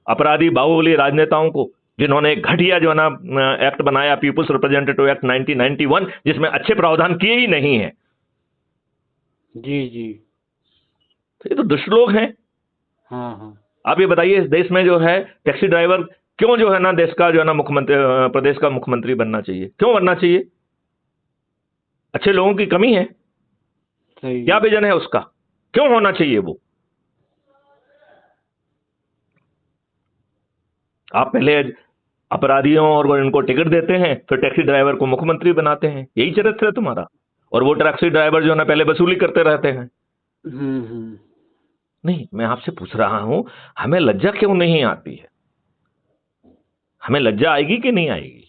अपराधी बाहुबली राजनेताओं को, जिन्होंने एक घटिया जो है ना एक्ट बनाया पीपुल्स रिप्रेजेंटेटिव एक्ट 1991 जिसमें अच्छे प्रावधान किए ही नहीं है। जी। तो ये तो दुष्ट लोग हैं। हाँ। आप ये बताइए इस देश में जो है टैक्सी ड्राइवर क्यों जो है ना देश का जो है ना मुख्यमंत्री, प्रदेश का मुख्यमंत्री बनना चाहिए? क्यों बनना चाहिए? अच्छे लोगों की कमी है? सही क्या है। विजन है उसका? क्यों होना चाहिए वो? आप पहले अपराधियों और इनको टिकट देते हैं, फिर टैक्सी ड्राइवर को मुख्यमंत्री बनाते हैं। यही चरित्र है तुम्हारा। और वो टैक्सी ड्राइवर जो है ना पहले वसूली करते रहते हैं। हम्म। नहीं, मैं आपसे पूछ रहा हूं, हमें लज्जा क्यों नहीं आती है? हमें लज्जा आएगी कि नहीं आएगी?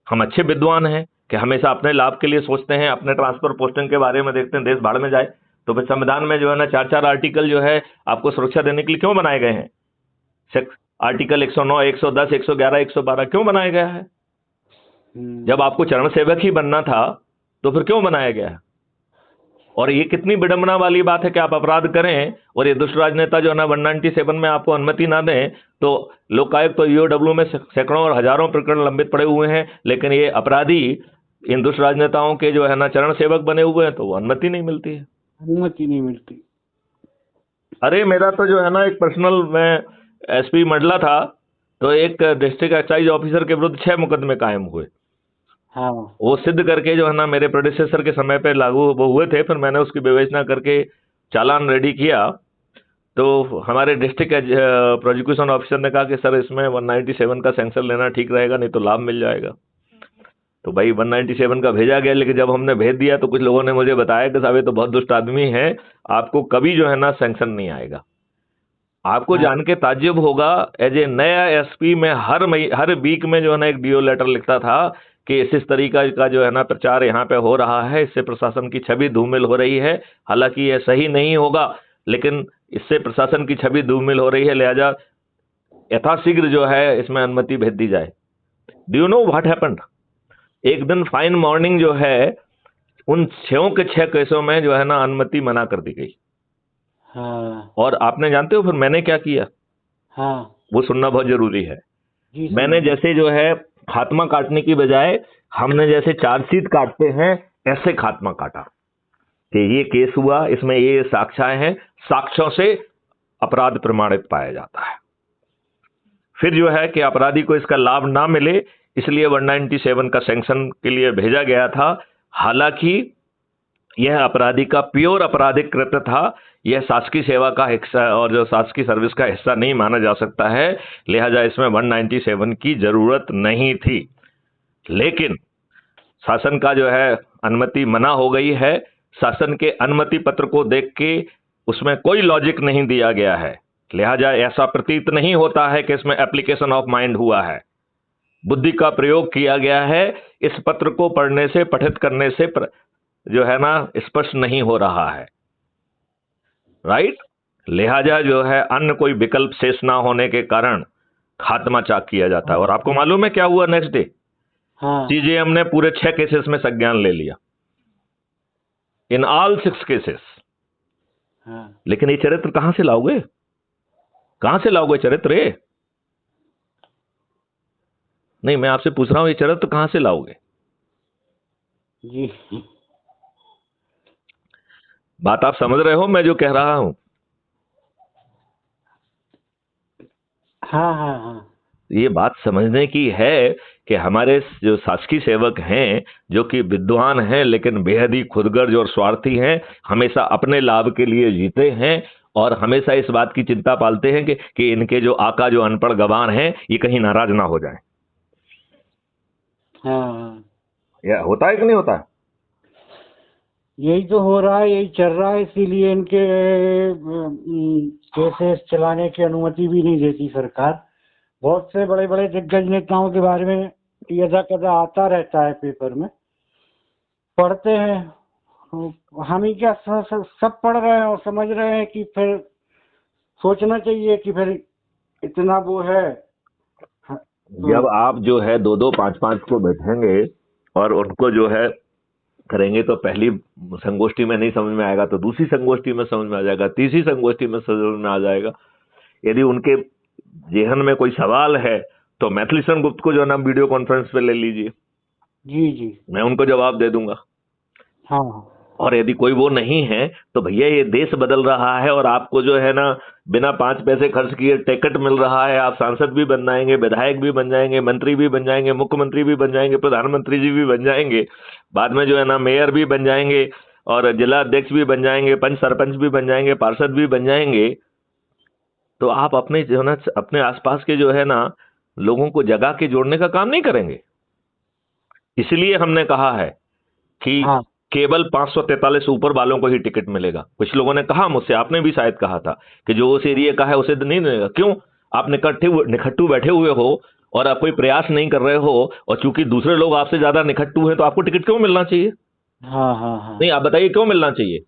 हम अच्छे विद्वान हैं कि हमेशा अपने लाभ के लिए सोचते हैं, अपने ट्रांसफर पोस्टिंग के बारे में देखते हैं, देश भाड़ में जाए। तो फिर संविधान में जो है ना 4-4 आर्टिकल जो है आपको सुरक्षा देने के लिए क्यों बनाए गए हैं? आर्टिकल 109, 110, 111, 112 क्यों बनाया गया है? जब आपको चरण सेवक ही बनना था तो फिर क्यों बनाया गया है? और ये कितनी विडंबना वाली बात है कि आप अपराध करें और ये दुष्ट राजनेता जो है ना 197 में आपको अनुमति ना दें, तो लोकायुक्त तो ईओडब्ल्यू में सैकड़ों और हजारों प्रकरण लंबित पड़े हुए हैं, लेकिन ये अपराधी इन दुष्ट राजनेताओं के जो है ना चरण सेवक बने हुए हैं तो वो अनुमति नहीं मिलती है। अनुमति नहीं मिलती। अरे मेरा तो जो है ना एक पर्सनल, मैं एसपी मंडला था, तो एक डिस्ट्रिक्ट एक्साइज ऑफिसर के विरुद्ध 6 मुकदमे कायम हुए। हाँ। वो सिद्ध करके जो है ना मेरे प्रोड्यूसर के समय पे लागू वो हुए थे, फिर मैंने उसकी विवेचना करके चालान रेडी किया। तो हमारे डिस्ट्रिक्ट प्रोसिक्यूशन ऑफिसर ने कहा कि सर इसमें 197 का सेंक्शन लेना ठीक रहेगा, नहीं तो लाभ मिल जाएगा। तो भाई 197 का भेजा गया, लेकिन जब हमने भेज दिया तो कुछ लोगों ने मुझे बताया कि साहब ये तो बहुत दुष्ट आदमी है, आपको कभी जो है ना सेंक्शन नहीं आएगा। आपको हाँ। जान के ताज्जुब होगा, एज ए नया एसपी में हर वीक में जो है ना एक डीओ लेटर लिखता था कि इस तरीका का जो है ना प्रचार यहाँ पे हो रहा है, इससे प्रशासन की छवि धूमिल हो रही है। हालांकि ये सही नहीं होगा, लेकिन इससे प्रशासन की छवि धूमिल हो रही है, लिहाजा यथाशीघ्र जो है इसमें अनुमति भेज दी जाए। Do you know what happened? एक दिन फाइन मॉर्निंग जो है उन 6 के 6 केसों में जो है ना अनुमति मना कर दी गई। हाँ। और आपने जानते हो फिर मैंने क्या किया? हाँ। वो सुनना बहुत जरूरी है। जी मैंने सुनिए। जैसे जो है खात्मा काटने की बजाय हमने जैसे चार्जशीट काटते हैं, ऐसे खात्मा काटा कि ये केस हुआ, इसमें ये साक्ष्य हैं, साक्ष्यों से अपराध प्रमाणित पाया जाता है। फिर जो है कि अपराधी को इसका लाभ ना मिले, इसलिए 197 का सैंक्शन के लिए भेजा गया था। हालांकि यह अपराधी का प्योर आपराधिक कृत्य था, यह शासकीय सेवा का हिस्सा और जो शासकीय सर्विस का हिस्सा नहीं माना जा सकता है, लिहाजा इसमें 197 की जरूरत नहीं थी। लेकिन शासन का जो है अनुमति मना हो गई है। शासन के अनुमति पत्र को देख के उसमें कोई लॉजिक नहीं दिया गया है, लिहाजा ऐसा प्रतीत नहीं होता है कि इसमें एप्लीकेशन ऑफ माइंड हुआ है, बुद्धि का प्रयोग किया गया है। इस पत्र को पढ़ने से, पठित करने से जो है ना स्पष्ट नहीं हो रहा है, राइट। लिहाजा जो है अन्य कोई विकल्प शेष ना होने के कारण खात्मा चाक किया जाता है। और आपको मालूम है क्या हुआ नेक्स्ट डे? हाँ। सीजेएम ने पूरे 6 केसेस में संज्ञान ले लिया, इन ऑल 6 केसेस। हाँ। लेकिन ये चरित्र कहां से लाओगे? कहां से लाओगे चरित्र? नहीं, मैं आपसे पूछ रहा हूं, ये चरित्र कहां से लाओगे? जी। बात आप समझ रहे हो मैं जो कह रहा हूं? हाँ हाँ हाँ। ये बात समझने की है कि हमारे जो शासकीय सेवक हैं, जो कि विद्वान हैं लेकिन बेहद ही खुदगर्ज और स्वार्थी हैं, हमेशा अपने लाभ के लिए जीते हैं और हमेशा इस बात की चिंता पालते हैं कि इनके जो आका, जो अनपढ़ गवार हैं, ये कहीं नाराज ना हो जाएं। हाँ। यह होता है कि नहीं होता है? यही तो हो रहा है, यही चल रहा है, इसीलिए इनके केसेस चलाने की अनुमति भी नहीं देती सरकार। बहुत से बड़े बड़े दिग्गज नेताओं के बारे में यदा कदा आता रहता है पेपर में, पढ़ते हैं। हम ही क्या सब पढ़ रहे हैं और समझ रहे हैं कि फिर सोचना चाहिए कि फिर इतना वो है। जब आप जो है 2-2, 5-5 को बैठेंगे और उनको जो है करेंगे, तो पहली संगोष्ठी में नहीं समझ में आएगा तो दूसरी संगोष्ठी में समझ में आ जाएगा, तीसरी संगोष्ठी में समझ में आ जाएगा। यदि उनके जेहन में कोई सवाल है तो मैथिलीशरण गुप्त को जो है ना वीडियो कॉन्फ्रेंस पे ले लीजिए। जी जी। मैं उनको जवाब दे दूंगा। हाँ। और यदि कोई वो नहीं है तो भैया ये देश बदल रहा है और आपको जो है ना बिना 5 पैसे खर्च किए टिकट मिल रहा है, आप सांसद भी बन जाएंगे, विधायक भी बन जाएंगे, मंत्री भी बन जाएंगे, मुख्यमंत्री भी बन जाएंगे, प्रधानमंत्री जी भी बन जाएंगे, बाद में जो है ना मेयर भी बन जाएंगे और जिला अध्यक्ष भी बन जाएंगे, पंच सरपंच भी बन जाएंगे, पार्षद भी बन जाएंगे। तो आप अपने जो है ना अपने आसपास के जो है ना लोगों को जगा के जोड़ने का काम नहीं करेंगे। इसलिए हमने कहा है कि हाँ केवल 543 ऊपर वालों को ही टिकट मिलेगा। कुछ लोगों ने कहा मुझसे, आपने भी शायद कहा था कि जो उस एरिया का है उसे नहीं मिलेगा। क्यों? आप निखट्टू बैठे हुए हो और आप कोई प्रयास नहीं कर रहे हो, और चूंकि दूसरे लोग आपसे ज्यादा निखट्टू हैं तो आपको टिकट क्यों मिलना चाहिए? हाँ हाँ हाँ। नहीं, आप बताइए क्यों मिलना चाहिए?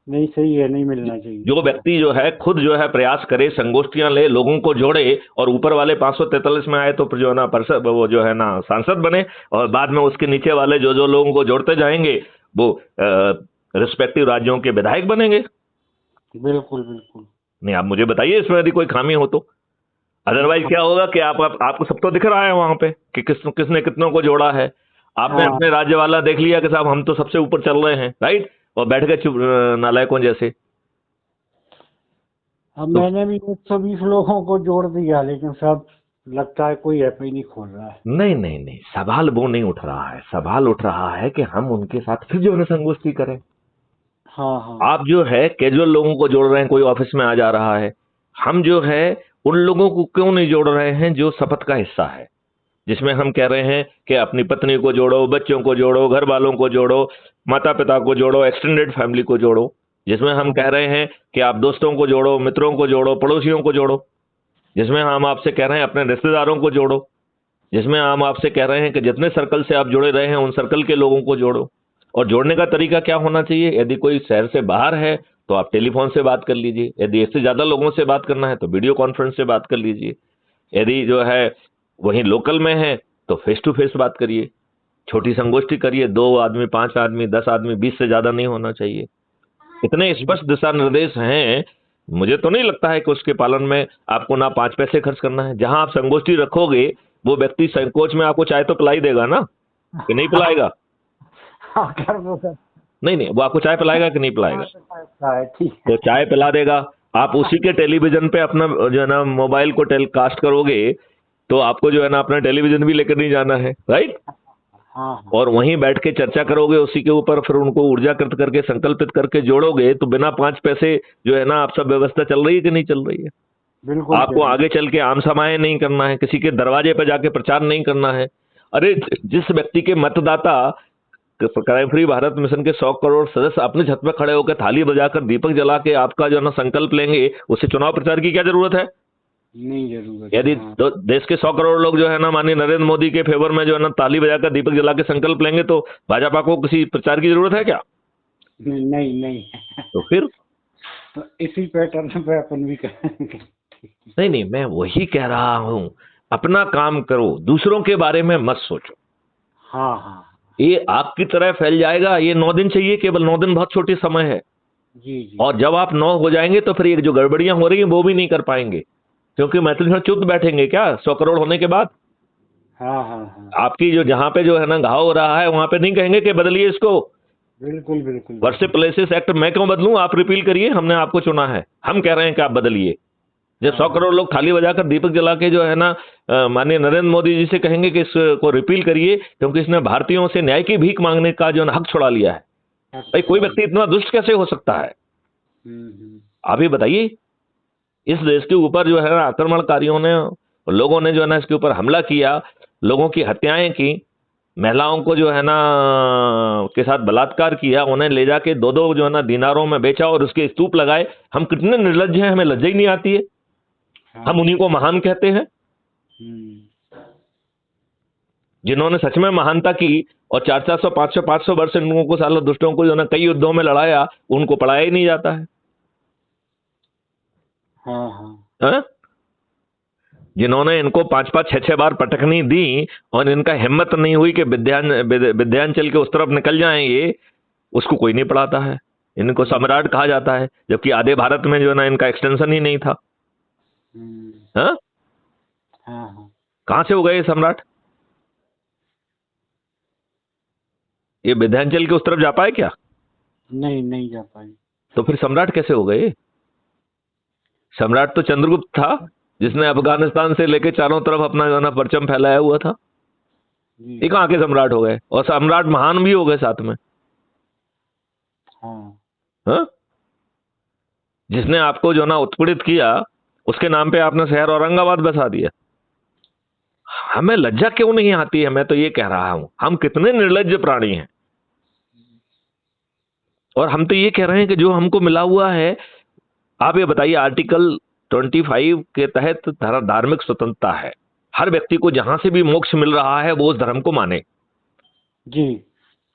नहीं सही है, नहीं मिलना चाहिए। जो व्यक्ति जो है खुद जो है प्रयास करे, संगोष्ठियां ले, लोगों को जोड़े और ऊपर वाले 543 में आए तो फिर जो है ना पार्षद, वो जो है ना सांसद बने, और बाद में उसके नीचे वाले जो जो लोगों को जोड़ते जाएंगे वो रिस्पेक्टिव राज्यों के विधायक बनेंगे। बिल्कुल बिल्कुल। नहीं, आप मुझे बताइए इसमें यदि कोई खामी हो तो। अदरवाइज क्या होगा कि आपको सब तो दिख रहा है वहां पे कि किसने कितनों को जोड़ा है। आपने हाँ अपने राज्य वाला देख लिया कि साहब हम तो सबसे ऊपर चल रहे हैं, राइट, और बैठ गए चुप नालायकों जैसे। अब तो मैंने भी 120 लोगों को जोड़ दिया, लेकिन सब लगता है कोई ऐप ही नहीं खोल रहा है। नहीं नहीं नहीं, सवाल वो नहीं उठ रहा है, सवाल उठ रहा है कि हम उनके साथ फिर जो है ना संगोष्ठी करें। हाँ हाँ। आप जो है कैजुअल लोगों को जोड़ रहे हैं, कोई ऑफिस में आ जा रहा है, हम जो है उन लोगों को क्यों नहीं जोड़ रहे हैं जो शपथ का हिस्सा है, जिसमें हम कह रहे हैं कि अपनी पत्नी को जोड़ो, बच्चों को जोड़ो, घर वालों को जोड़ो, माता पिता को जोड़ो, एक्सटेंडेड फैमिली को जोड़ो, जिसमें हम कह रहे हैं कि आप दोस्तों को जोड़ो, मित्रों को जोड़ो, पड़ोसियों को जोड़ो, जिसमें हम आपसे कह रहे हैं अपने रिश्तेदारों को जोड़ो, जिसमें हम आपसे कह रहे हैं कि जितने सर्कल से आप जुड़े रहे हैं उन सर्कल के लोगों को जोड़ो। और जोड़ने का तरीका क्या होना चाहिए? यदि कोई शहर से बाहर है तो आप टेलीफोन से बात कर लीजिए, यदि इससे ज्यादा लोगों से बात करना है तो वीडियो कॉन्फ्रेंस से बात कर लीजिए, यदि जो है वहीं लोकल में है तो फेस टू फेस बात करिए, छोटी संगोष्ठी करिए, 2 आदमी, 5 आदमी, 10 आदमी, 20 से ज्यादा नहीं होना चाहिए। इतने स्पष्ट दिशा निर्देश हैं, मुझे तो नहीं लगता है कि उसके पालन में आपको ना 5 पैसे खर्च करना है। जहां आप संगोष्ठी रखोगे वो व्यक्ति संकोच में आपको चाय तो पिलाई देगा ना, कि नहीं पिलाएगा? हाँ कर दो सर। नहीं नहीं, वो आपको चाय पिलाएगा कि नहीं पिलाएगा? हाँ, ठीक है। तो चाय पिला देगा। आप उसी के टेलीविजन पे अपना जो है ना मोबाइल को टेलीकास्ट करोगे तो आपको जो है ना अपना टेलीविजन भी लेकर नहीं जाना है, राइट, हाँ हाँ। और वहीं बैठ के चर्चा करोगे उसी के ऊपर, फिर उनको ऊर्जाकृत करके संकल्पित करके जोड़ोगे तो बिना 5 पैसे जो है ना आप सब व्यवस्था चल रही है कि नहीं चल रही है? बिल्कुल आपको आगे चल के आम सभाएं नहीं करना है, किसी के दरवाजे पर जाके प्रचार नहीं करना है। अरे जिस व्यक्ति के मतदाता क्राइम फ्री भारत मिशन के 100 करोड़ सदस्य अपने छत पर खड़े होकर थाली बजाकर दीपक जला के आपका जो है ना संकल्प लेंगे, उससे चुनाव प्रचार की क्या जरूरत है? नहीं जरूरत। यदि हाँ। देश के 100 करोड़ लोग जो है ना माननीय नरेंद्र मोदी के फेवर में जो है ना ताली बजाकर दीपक जला के संकल्प लेंगे तो भाजपा को किसी प्रचार की जरूरत है क्या? नहीं नहीं। तो फिर तो इसी पैटर्न पे अपन भी करेंगे। नहीं नहीं, मैं वही कह रहा हूं, अपना काम करो, दूसरों के बारे में मत सोचो। हाँ हाँ। ये आग की तरह फैल जाएगा। ये 9 दिन चाहिए, केवल 9 दिन बहुत छोटी समय है, जी जी। और जब आप 9 हो जाएंगे तो फिर ये जो गड़बड़ियां हो रही हैं वो भी नहीं कर पाएंगे, क्योंकि मैथिल चुप बैठेंगे क्या 100 करोड़ होने के बाद? हाँ हाँ हाँ। आपकी जो जहां पे जो है ना घाव हो रहा है वहां पे नहीं कहेंगे कि बदलिए इसको। बिल्कुल बिल्कुल। वर्षिप प्लेसेस एक्ट मैं क्यों बदलूं? आप रिपील करिए, हमने आपको चुना है, हम कह रहे हैं कि आप बदलिए। जब 100 करोड़ लोग थाली बजाकर दीपक जला के जो है ना माननीय नरेंद्र मोदी जी से कहेंगे कि इसको रिपील करिए क्योंकि इसने भारतीयों से न्याय की भीख मांगने का जो है ना हक छुड़ा लिया है, भाई कोई व्यक्ति इतना दुष्ट कैसे हो सकता है? आप ही बताइए। इस देश के ऊपर जो है ना आक्रमणकारियों ने, लोगों ने जो है ना इसके ऊपर हमला किया, लोगों की हत्याएं की, महिलाओं को जो है ना के साथ बलात्कार किया, उन्हें ले जाके 2-2 जो है ना दिनारों में बेचा और उसके स्तूप लगाए। हम कितने निर्लज्ज हैं, हमें लज्जा ही नहीं आती है। हम उन्हीं को महान कहते हैं जिन्होंने सच में महानता की, और 400 500 वर्ष इन लोगों को, सालों दुष्टों को जो है ना कई युद्धों में लड़ाया, उनको पढ़ाया ही नहीं जाता है। हाँ हाँ। हा? जिन्होंने इनको 5-5 6-6 बार पटकनी दी और इनका हिम्मत नहीं हुई कि विद्यांचल के उस तरफ निकल जाएं ये, उसको कोई नहीं पढ़ाता है। इनको सम्राट कहा जाता है, जबकि आधे भारत में जो है ना इनका एक्सटेंशन ही नहीं था। हाँ? हाँ। कहां से हो गए ये सम्राट? ये विद्यांचल के उस तरफ जा पाए क्या? नहीं नहीं जा पाई। तो फिर सम्राट कैसे हो गए? सम्राट तो चंद्रगुप्त था, जिसने अफगानिस्तान से लेके चारों तरफ अपना जो है ना परचम फैलाया हुआ था। जी। ये कहाँ के सम्राट हो गए? और सम्राट महान भी हो गए साथ में। हाँ। हाँ? जिसने आपको जो ना उत्पीड़ित किया, उसके नाम पे आपने शहर औरंगाबाद बसा दिया। हमें लज्जा क्यों नहीं आती है? मैं तो ये कह रहा हूं, हम कितने निर्लज्ज प्राणी हैं। और हम तो ये कह रहे हैं कि जो हमको मिला हुआ है, आप ये बताइए, आर्टिकल 25 के तहत धार्मिक स्वतंत्रता है। हर व्यक्ति को जहां से भी मोक्ष मिल रहा है वो उस धर्म को माने। जी।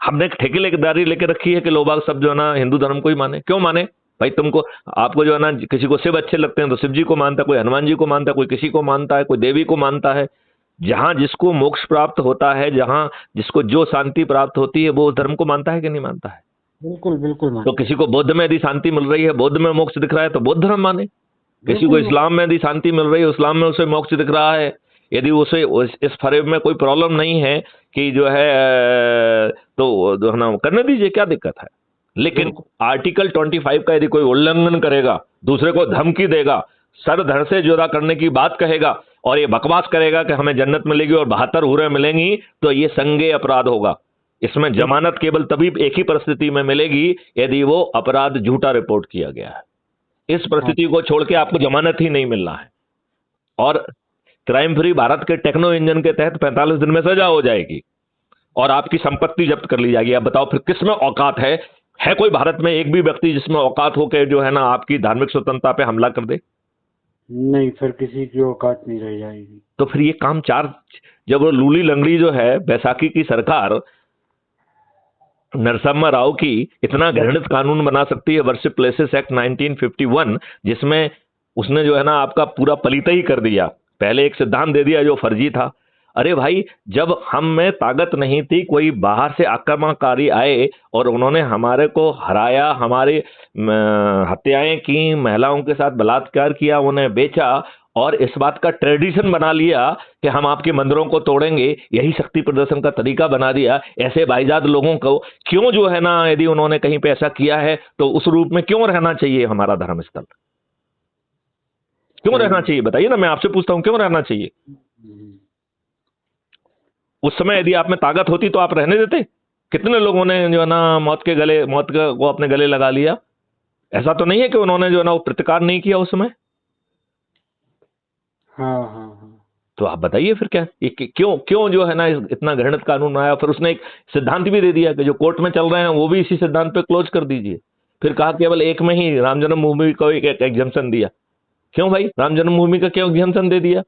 हमने एक ठेकेदारी लेके रखी है कि लोग बाग सब जो है ना हिंदू धर्म को ही माने। क्यों माने भाई? तुमको, आपको जो है ना, किसी को शिव अच्छे लगते हैं तो शिव जी को मानता है, कोई हनुमान जी को मानता है, कोई किसी को मानता है, कोई देवी को मानता है। जहां जिसको मोक्ष प्राप्त होता है, जहां जिसको जो शांति प्राप्त होती है, वो उस धर्म को मानता है कि नहीं मानता है? बिल्कुल बिल्कुल तो किसी को बौद्ध में यदि शांति मिल रही है, बौद्ध में मोक्ष दिख रहा है, तो बौद्ध धर्म माने। किसी को इस्लाम में यदि शांति मिल रही है, इस्लाम में उसे मोक्ष दिख रहा है, यदि उसे इस फरेब में कोई प्रॉब्लम नहीं है कि जो है तो जो है ना करने दीजिए, क्या दिक्कत है? लेकिन आर्टिकल 25 का यदि कोई उल्लंघन करेगा, दूसरे को धमकी देगा, सर धड़ से जुदा करने की बात कहेगा और ये बकवास करेगा कि हमें जन्नत मिलेगी और 72 हूरें मिलेंगी, तो ये संज्ञेय अपराध होगा। इसमें जमानत केवल तभी एक ही परिस्थिति में मिलेगी, यदि वो अपराध झूठा रिपोर्ट किया गया है। इस परिस्थिति को छोड़ के आपको जमानत ही नहीं मिलना है। और crime free Bharat K techno engine के तहत 45 दिन में सजा हो जाएगी और आपकी संपत्ति जब्त कर ली जाएगी। आप बताओ फिर किसमें औकात है? कोई भारत में एक भी व्यक्ति जिसमें औकात हो के जो है ना आपकी धार्मिक स्वतंत्रता पे हमला कर दे? नहीं, फिर किसी की औकात नहीं रह जाएगी। तो फिर ये काम जब वो लूली लंगड़ी जो है बैसाखी की सरकार नरसम्मा राव की इतना घृणित कानून बना सकती है, वर्शिप प्लेसेस एक्ट 1951, जिसमें उसने जो है ना आपका पूरा पलीता ही कर दिया। पहले एक सिद्धांत दे दिया जो फर्जी था। अरे भाई, जब हम में ताकत नहीं थी, कोई बाहर से आक्रमणकारी आए और उन्होंने हमारे को हराया, हमारी हत्याएं की, महिलाओं के साथ बलात्कार किया, उन्हें बेचा और इस बात का ट्रेडिशन बना लिया कि हम आपके मंदिरों को तोड़ेंगे, यही शक्ति प्रदर्शन का तरीका बना दिया। ऐसे भाईजाद लोगों को क्यों जो है ना, यदि उन्होंने कहीं पे ऐसा किया है तो उस रूप में क्यों रहना चाहिए हमारा धर्म स्थल? क्यों रहना चाहिए बताइए ना? मैं आपसे पूछता हूं, क्यों रहना चाहिए? उस समय यदि आप में ताकत होती तो आप रहने देते? कितने लोगों ने जो है ना मौत को अपने गले लगा लिया। ऐसा तो नहीं है कि उन्होंने जो है ना वो प्रतिकार नहीं किया उस समय। हाँ हाँ हाँ। तो आप बताइए फिर क्या क्यों क्यों जो है ना इतना घृणित कानून आया? फिर उसने एक सिद्धांत भी दे दिया कि जो कोर्ट में चल रहे हैं वो भी इसी सिद्धांत पे क्लोज कर दीजिए। फिर कहा केवल एक में ही राम जन्मभूमि को एक एग्जम्पशन दिया। क्यों भाई, राम जन्मभूमि का क्यों एग्जम्पशन दे दिया?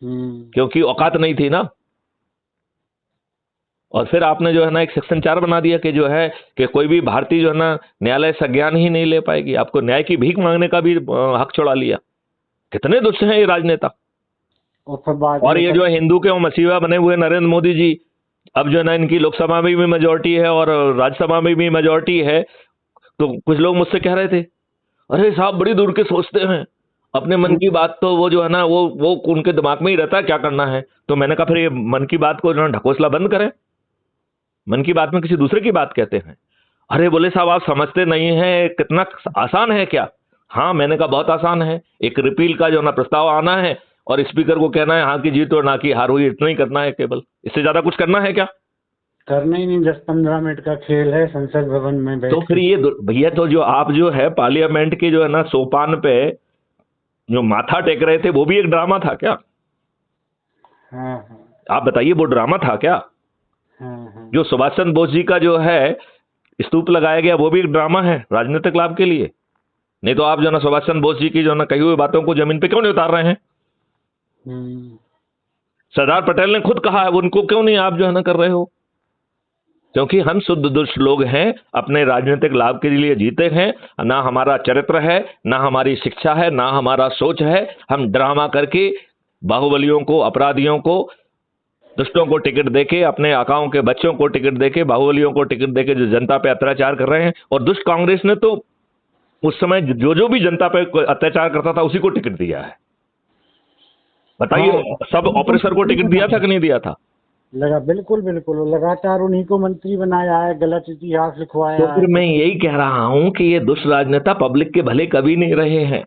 क्योंकि औकात नहीं थी ना। और फिर आपने जो है ना एक सेक्शन 4 बना दिया कि जो है कि कोई भी भारतीय जो है ना न्यायालय संज्ञान ही नहीं ले पाएगी। आपको न्याय की भीख मांगने का भी हक छुड़ा लिया। कितने दुष्ट हैं ये राजनेता। और ये जो है हिंदू के मसीहा बने हुए नरेंद्र मोदी जी, अब जो है ना इनकी लोकसभा में भी मेजोरिटी है और राज्यसभा में भी मेजोरिटी है। तो कुछ लोग मुझसे कह रहे थे, अरे साहब बड़ी दूर के सोचते हैं, अपने मन की बात तो वो जो है ना वो उनके दिमाग में ही रहता है क्या करना है। तो मैंने कहा फिर ये मन की बात को जो है ढकोसला बंद करें। मन की बात में किसी दूसरे की बात कहते हैं। अरे बोले साहब आप समझते नहीं हैं, कितना आसान है क्या? हाँ, मैंने कहा बहुत आसान है। एक रिपील का जो ना प्रस्ताव आना है और स्पीकर को कहना है हाँ की जीत और ना की हार हुई, इतना ही करना है केवल। इससे ज्यादा कुछ करना है क्या? करना ही नहीं। 10-15 मिनट का खेल है संसद भवन में बैठ। तो फिर ये भैया, तो जो आप जो है पार्लियामेंट के जो है ना सोपान पे जो माथा टेक रहे थे वो भी एक ड्रामा था क्या? हाँ हाँ। आप बताइए, वो ड्रामा था क्या? हाँ। जो सुभाष चंद्र बोस जी का जो है स्तूप लगाया गया वो भी एक ड्रामा है राजनीतिक लाभ के लिए। नहीं तो आप जो ना सुभाष चंद्र बोस जी की जो ना कही हुई बातों को जमीन पे क्यों नहीं उतार रहे हैं? सरदार पटेल ने खुद कहा है, उनको क्यों नहीं आप जो है ना कर रहे हो? क्योंकि हम शुद्ध दुष्ट लोग हैं, अपने राजनीतिक लाभ के लिए जीते हैं। ना हमारा चरित्र है, ना हमारी शिक्षा है, ना हमारा सोच है। हम ड्रामा करके बाहुबलियों को, अपराधियों को, दुष्टों को टिकट देके, अपने आकाओं के बच्चों को टिकट देके, बाहुबलियों को टिकट देके जो जनता पे अत्याचार कर रहे हैं। और दुष्ट कांग्रेस ने तो उस समय जो भी जनता पे अत्याचार करता था उसी को टिकट दिया है। बताइए, सब ऑपरेशन को टिकट दिया था कि नहीं दिया था? लगा, बिल्कुल बिल्कुल, वो लगातार उन्हीं को मंत्री बनाया है, गलत इतिहास तो लिखवाया फिर है। मैं यही कह रहा हूं कि ये दुष्ट राजनेता पब्लिक के भले कभी नहीं रहे हैं,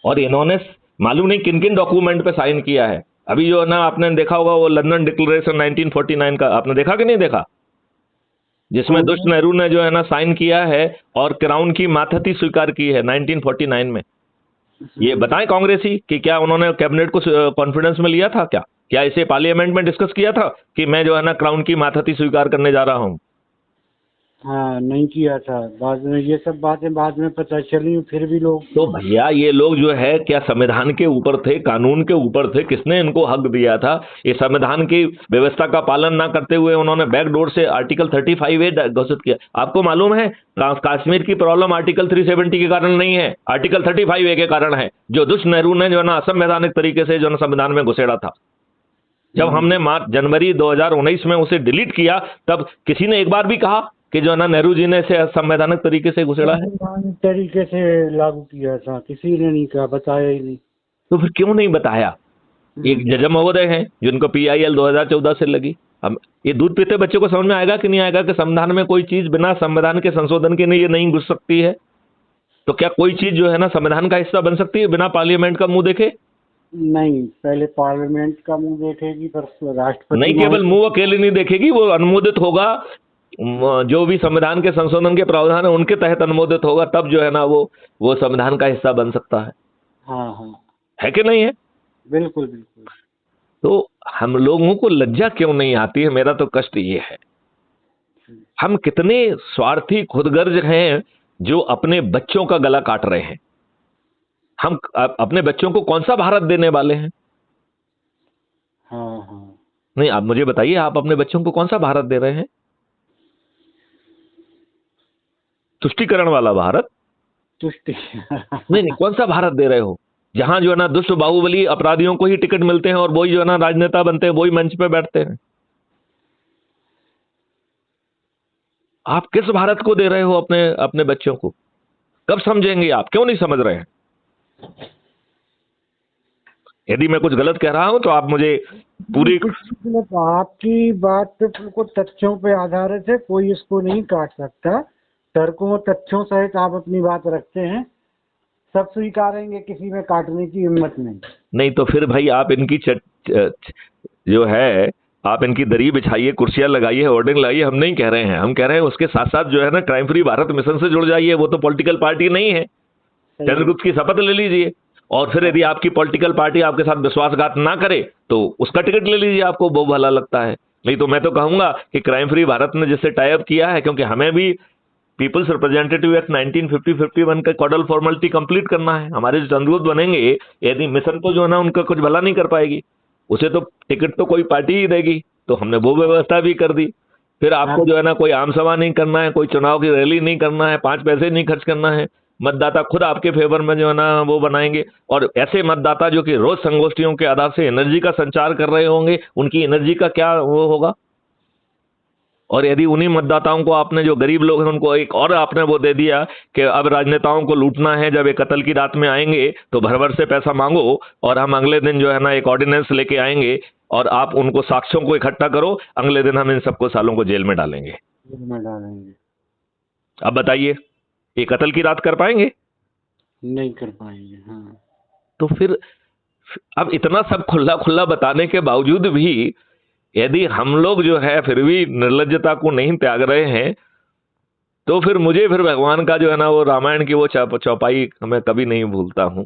और इन्होंने मालूम नहीं किन किन डॉक्यूमेंट पे साइन किया है। अभी जो है ना, आपने देखा होगा वो लंदन डिक्लेरेशन 1949 का, आपने देखा कि नहीं देखा, जिसमें कौन दुष्ट सा? नेहरू ने जो है ना साइन किया है और क्राउन की मातहती स्वीकार की है 1949 में। ये बताएं कांग्रेसी कि क्या उन्होंने कैबिनेट को कॉन्फिडेंस में लिया था? क्या क्या इसे पार्लियामेंट में डिस्कस किया था कि मैं जो है ना क्राउन की मातहती स्वीकार करने जा रहा हूं? हाँ, नहीं किया था। बाद में ये सब बातें बाद में पता चली, फिर भी लोग। तो भैया ये लोग जो है क्या संविधान के ऊपर थे, कानून के ऊपर थे? किसने इनको हक दिया था? ये संविधान की व्यवस्था का पालन ना करते हुए उन्होंने बैकडोर से आर्टिकल 35A घोषित किया। आपको मालूम है कश्मीर की प्रॉब्लम आर्टिकल 370 के कारण नहीं है, आर्टिकल 35A के कारण है, जो दुष्ट नेहरू ने जो है ना असंवैधानिक तरीके से जो है ना संविधान में घुसेड़ा था। जब हमने जनवरी 2019 में उसे डिलीट किया, तब किसी ने एक बार भी कहा कि जो है ना नेहरू जी ने इसे संवैधानिक तरीके से घुसेड़ा है? संवैधानिक तरीके से लागू किया था, किसी ने नहीं कहा, बताया ही नहीं। तो फिर क्यों नहीं बताया? एक जज महोदय हैं जिनको PIL 2014 से लगी। हम ये दूध पीते बच्चे को समझ में आएगा कि नहीं आएगा कि संविधान में कोई चीज बिना संविधान के संशोधन के नहीं, ये नहीं घुस सकती है? तो क्या कोई चीज जो है ना संविधान का हिस्सा बन सकती है बिना पार्लियामेंट का मुंह देखे? नहीं, पहले पार्लियामेंट का मुंह देखेगी, पर राष्ट्रपति नहीं, केवल मुंह अकेले नहीं देखेगी, वो अनुमोदित होगा। जो भी संविधान के संशोधन के प्रावधान है उनके तहत अनुमोदित होगा, तब जो है ना वो संविधान का हिस्सा बन सकता है। हाँ हाँ, है कि नहीं है? बिल्कुल बिल्कुल। तो हम लोगों को लज्जा क्यों नहीं आती है? मेरा तो कष्ट ये है, हम कितने स्वार्थी खुदगर्ज हैं जो अपने बच्चों का गला काट रहे हैं। हम अपने बच्चों को कौन सा भारत देने वाले हैं? हाँ हाँ, नहीं, आप मुझे बताइए, आप अपने बच्चों को कौन सा भारत दे रहे हैं? तुष्टीकरण वाला भारत? तुष्टि। नहीं नहीं, कौन सा भारत दे रहे हो जहां जो है ना दुष्ट बाहुबली अपराधियों को ही टिकट मिलते हैं और वही जो है ना राजनेता बनते हैं, वही मंच पे बैठते हैं? आप किस भारत को दे रहे हो अपने अपने बच्चों को? कब समझेंगे आप? क्यों नहीं समझ रहे हैं? यदि मैं कुछ गलत कह रहा हूं तो आप मुझे पूरी। आपकी बात तो बिल्कुल तथ्यों पे आधारित है, कोई इसको नहीं काट सकता। तर्कों और तथ्यों सहित आप अपनी बात रखते हैं, सब स्वीकारेंगे, किसी में काटने की हिम्मत नहीं। नहीं तो फिर भाई आप इनकी जो है आप इनकी दरी बिछाइए, कुर्सियां लगाइए, होर्डिंग लगाइए। हम नहीं कह रहे हैं, हम कह रहे हैं उसके साथ साथ जो है ना क्राइम फ्री भारत मिशन से जुड़ जाइए। वो तो पॉलिटिकल पार्टी नहीं है, चंद्रगुप्त की शपथ ले लीजिए। और फिर यदि आपकी पॉलिटिकल पार्टी आपके साथ विश्वासघात ना करे तो उसका टिकट ले लीजिए, आपको वो भला लगता है। नहीं तो मैं तो कहूंगा कि क्राइम फ्री भारत ने जिससे टाई अप किया है, क्योंकि हमें भी पीपल्स रिप्रेजेंटेटिव एक्ट 1950-51 का कॉडल फॉर्मेलिटी कंप्लीट करना है। हमारे जो चंद्रगुप्त बनेंगे, यदि मिशन को जो है ना उनका कुछ भला नहीं कर पाएगी, उसे तो टिकट तो कोई पार्टी ही देगी। तो हमने वो व्यवस्था भी कर दी। फिर आपको जो है ना कोई आम सभा नहीं करना है, कोई चुनाव की रैली नहीं करना है, 5 पैसे नहीं खर्च करना है। मतदाता खुद आपके फेवर में जो है ना वो बनाएंगे। और ऐसे मतदाता जो कि रोज संगोष्ठियों के आधार से एनर्जी का संचार कर रहे होंगे, उनकी एनर्जी का क्या वो होगा? और यदि उन्हीं मतदाताओं को आपने, जो गरीब लोग हैं, उनको एक और आपने वो दे दिया कि अब राजनेताओं को लूटना है, जब एक कत्ल की रात में आएंगे तो भर भर से पैसा मांगो और हम अगले दिन जो है ना एक ऑर्डिनेंस लेके आएंगे और आप उनको साक्ष्यों को इकट्ठा करो, अगले दिन हम इन सबको सालों को जेल में डालेंगे। जेल में डालेंगे। अब बताइए, ये कत्ल की रात कर पाएंगे? नहीं कर पाएंगे। हाँ, तो फिर अब इतना सब खुला खुला बताने के बावजूद भी यदि हम लोग जो है फिर भी निर्लज्जता को नहीं त्याग रहे हैं, तो फिर मुझे फिर भगवान का जो है ना वो रामायण की वो चौपाई मैं कभी नहीं भूलता हूं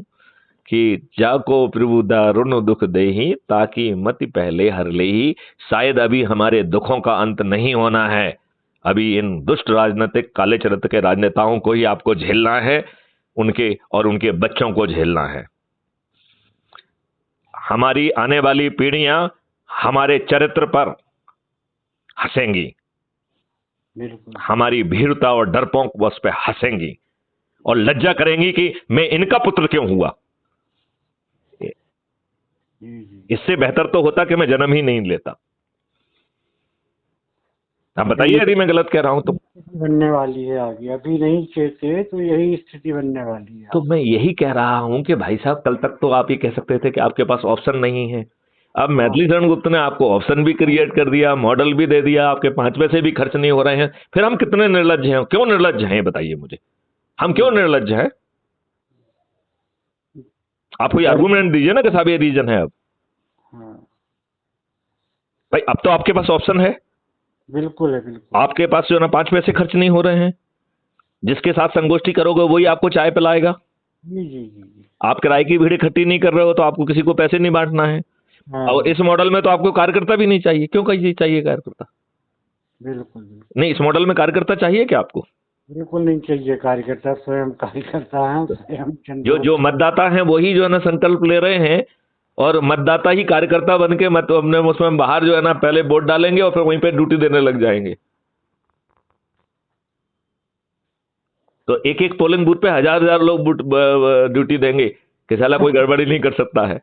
कि जाको प्रभु दारुण दुख देही ताकि मति पहले हर लेही। शायद अभी हमारे दुखों का अंत नहीं होना है, अभी इन दुष्ट राजनीतिक काले चरित्र के राजनेताओं को ही आपको झेलना है, उनके और उनके बच्चों को झेलना है। हमारी आने वाली पीढ़ियां हमारे चरित्र पर हंसेंगी, बिल्कुल। हमारी भीरुता और डरपोक उस पर हंसेंगी और लज्जा करेंगी कि मैं इनका पुत्र क्यों हुआ। इससे बेहतर तो होता कि मैं जन्म ही नहीं लेता। आप बताइए यदि मैं गलत कह रहा हूं तो। बनने वाली है आगे, अभी नहीं कहते तो यही स्थिति बनने वाली है। तो मैं यही कह रहा हूं कि भाई साहब, कल तक तो आप ये कह सकते थे कि आपके पास ऑप्शन नहीं है, अब मैथिली शरण गुप्त ने आपको ऑप्शन भी क्रिएट कर दिया, मॉडल भी दे दिया, आपके 5 पैसे भी खर्च नहीं हो रहे हैं, फिर हम कितने निर्लज्ज हैं? क्यों निर्लज्ज हैं बताइए मुझे, हम क्यों निर्लज्ज हैं? आप कोई आर्गुमेंट दीजिए ना कि साहब ये रीजन है। अब हाँ, भाई अब तो आपके पास ऑप्शन है, बिल्कुल है, बिल्कुल। आपके पास जो है ना 5 पैसे खर्च नहीं हो रहे हैं, जिसके साथ संगोष्ठी करोगे वही आपको चाय पिलाएगा। जी जी जी जी। आप किराए की भीड़ इकट्ठी नहीं कर रहे हो तो आपको किसी को पैसे नहीं बांटना है। हाँ, और इस मॉडल में तो आपको कार्यकर्ता भी नहीं चाहिए। क्यों चाहिए कार्यकर्ता? बिल्कुल बिल्कुल। नहीं, इस मॉडल में कार्यकर्ता चाहिए क्या आपको? बिल्कुल नहीं चाहिए कार्यकर्ता, स्वयं कार्यकर्ता है, स्वयं जो जो मतदाता हैं वही जो है ना संकल्प ले रहे हैं, और मतदाता ही कार्यकर्ता बन के मत अपने उसमें बाहर जो है ना पहले वोट डालेंगे और फिर वहीं पे ड्यूटी देने लग जाएंगे। तो एक एक पोलिंग बूथ पे 1000 लोग ड्यूटी देंगे कि साला कोई गड़बड़ी नहीं कर सकता है।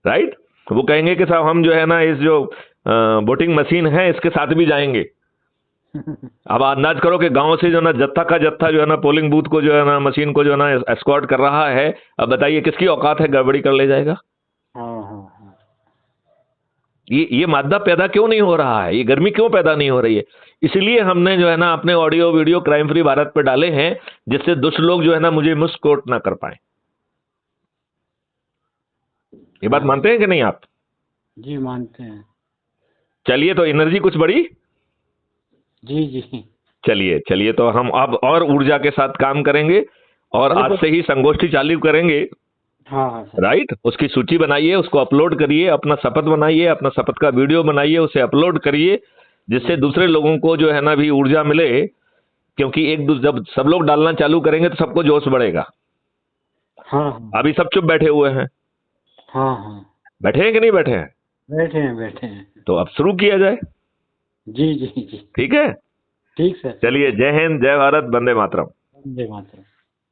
राइट? वो कहेंगे कि साहब हम जो है ना इस जो वोटिंग मशीन है इसके साथ भी जाएंगे। अब अंदाज करो कि गांव से जो ना जत्था का जत्था जो है ना पोलिंग बूथ को जो है ना मशीन को जो है ना एस्कॉर्ट कर रहा है। अब बताइए किसकी औकात है गड़बड़ी कर ले जाएगा? हाँ हाँ हाँ। ये मादा पैदा क्यों नहीं हो रहा है? ये गर्मी क्यों पैदा नहीं हो रही है? इसलिए हमने जो है ना अपने audio video crime free Bharat पे डाले हैं, जिससे दुष्ट लोग जो है ना मुझे मिसकोट ना कर पाए। ये बात मानते हैं कि नहीं आप? जी मानते हैं। चलिए, तो एनर्जी कुछ बढ़ी? जी जी। चलिए चलिए, तो हम अब और ऊर्जा के साथ काम करेंगे और आज से ही संगोष्ठी चालू करेंगे। हाँ हाँ सर। राइट? उसकी सूची बनाइए, उसको अपलोड करिए, अपना शपथ बनाइए, अपना शपथ का वीडियो बनाइए, उसे अपलोड करिए, जिससे दूसरे लोगों को जो है ना भी ऊर्जा मिले। क्योंकि जब सब लोग डालना चालू करेंगे तो सबको जोश बढ़ेगा। हाँ हाँ। अभी सब चुप बैठे हुए हैं। हाँ हाँ। बैठे हैं कि नहीं बैठे हैं? बैठे हैं, बैठे हैं। तो अब शुरू किया जाए। जी जी जी। ठीक है, ठीक सर। चलिए, जय हिंद, जय भारत, वंदे मातरम। वंदे मातरम।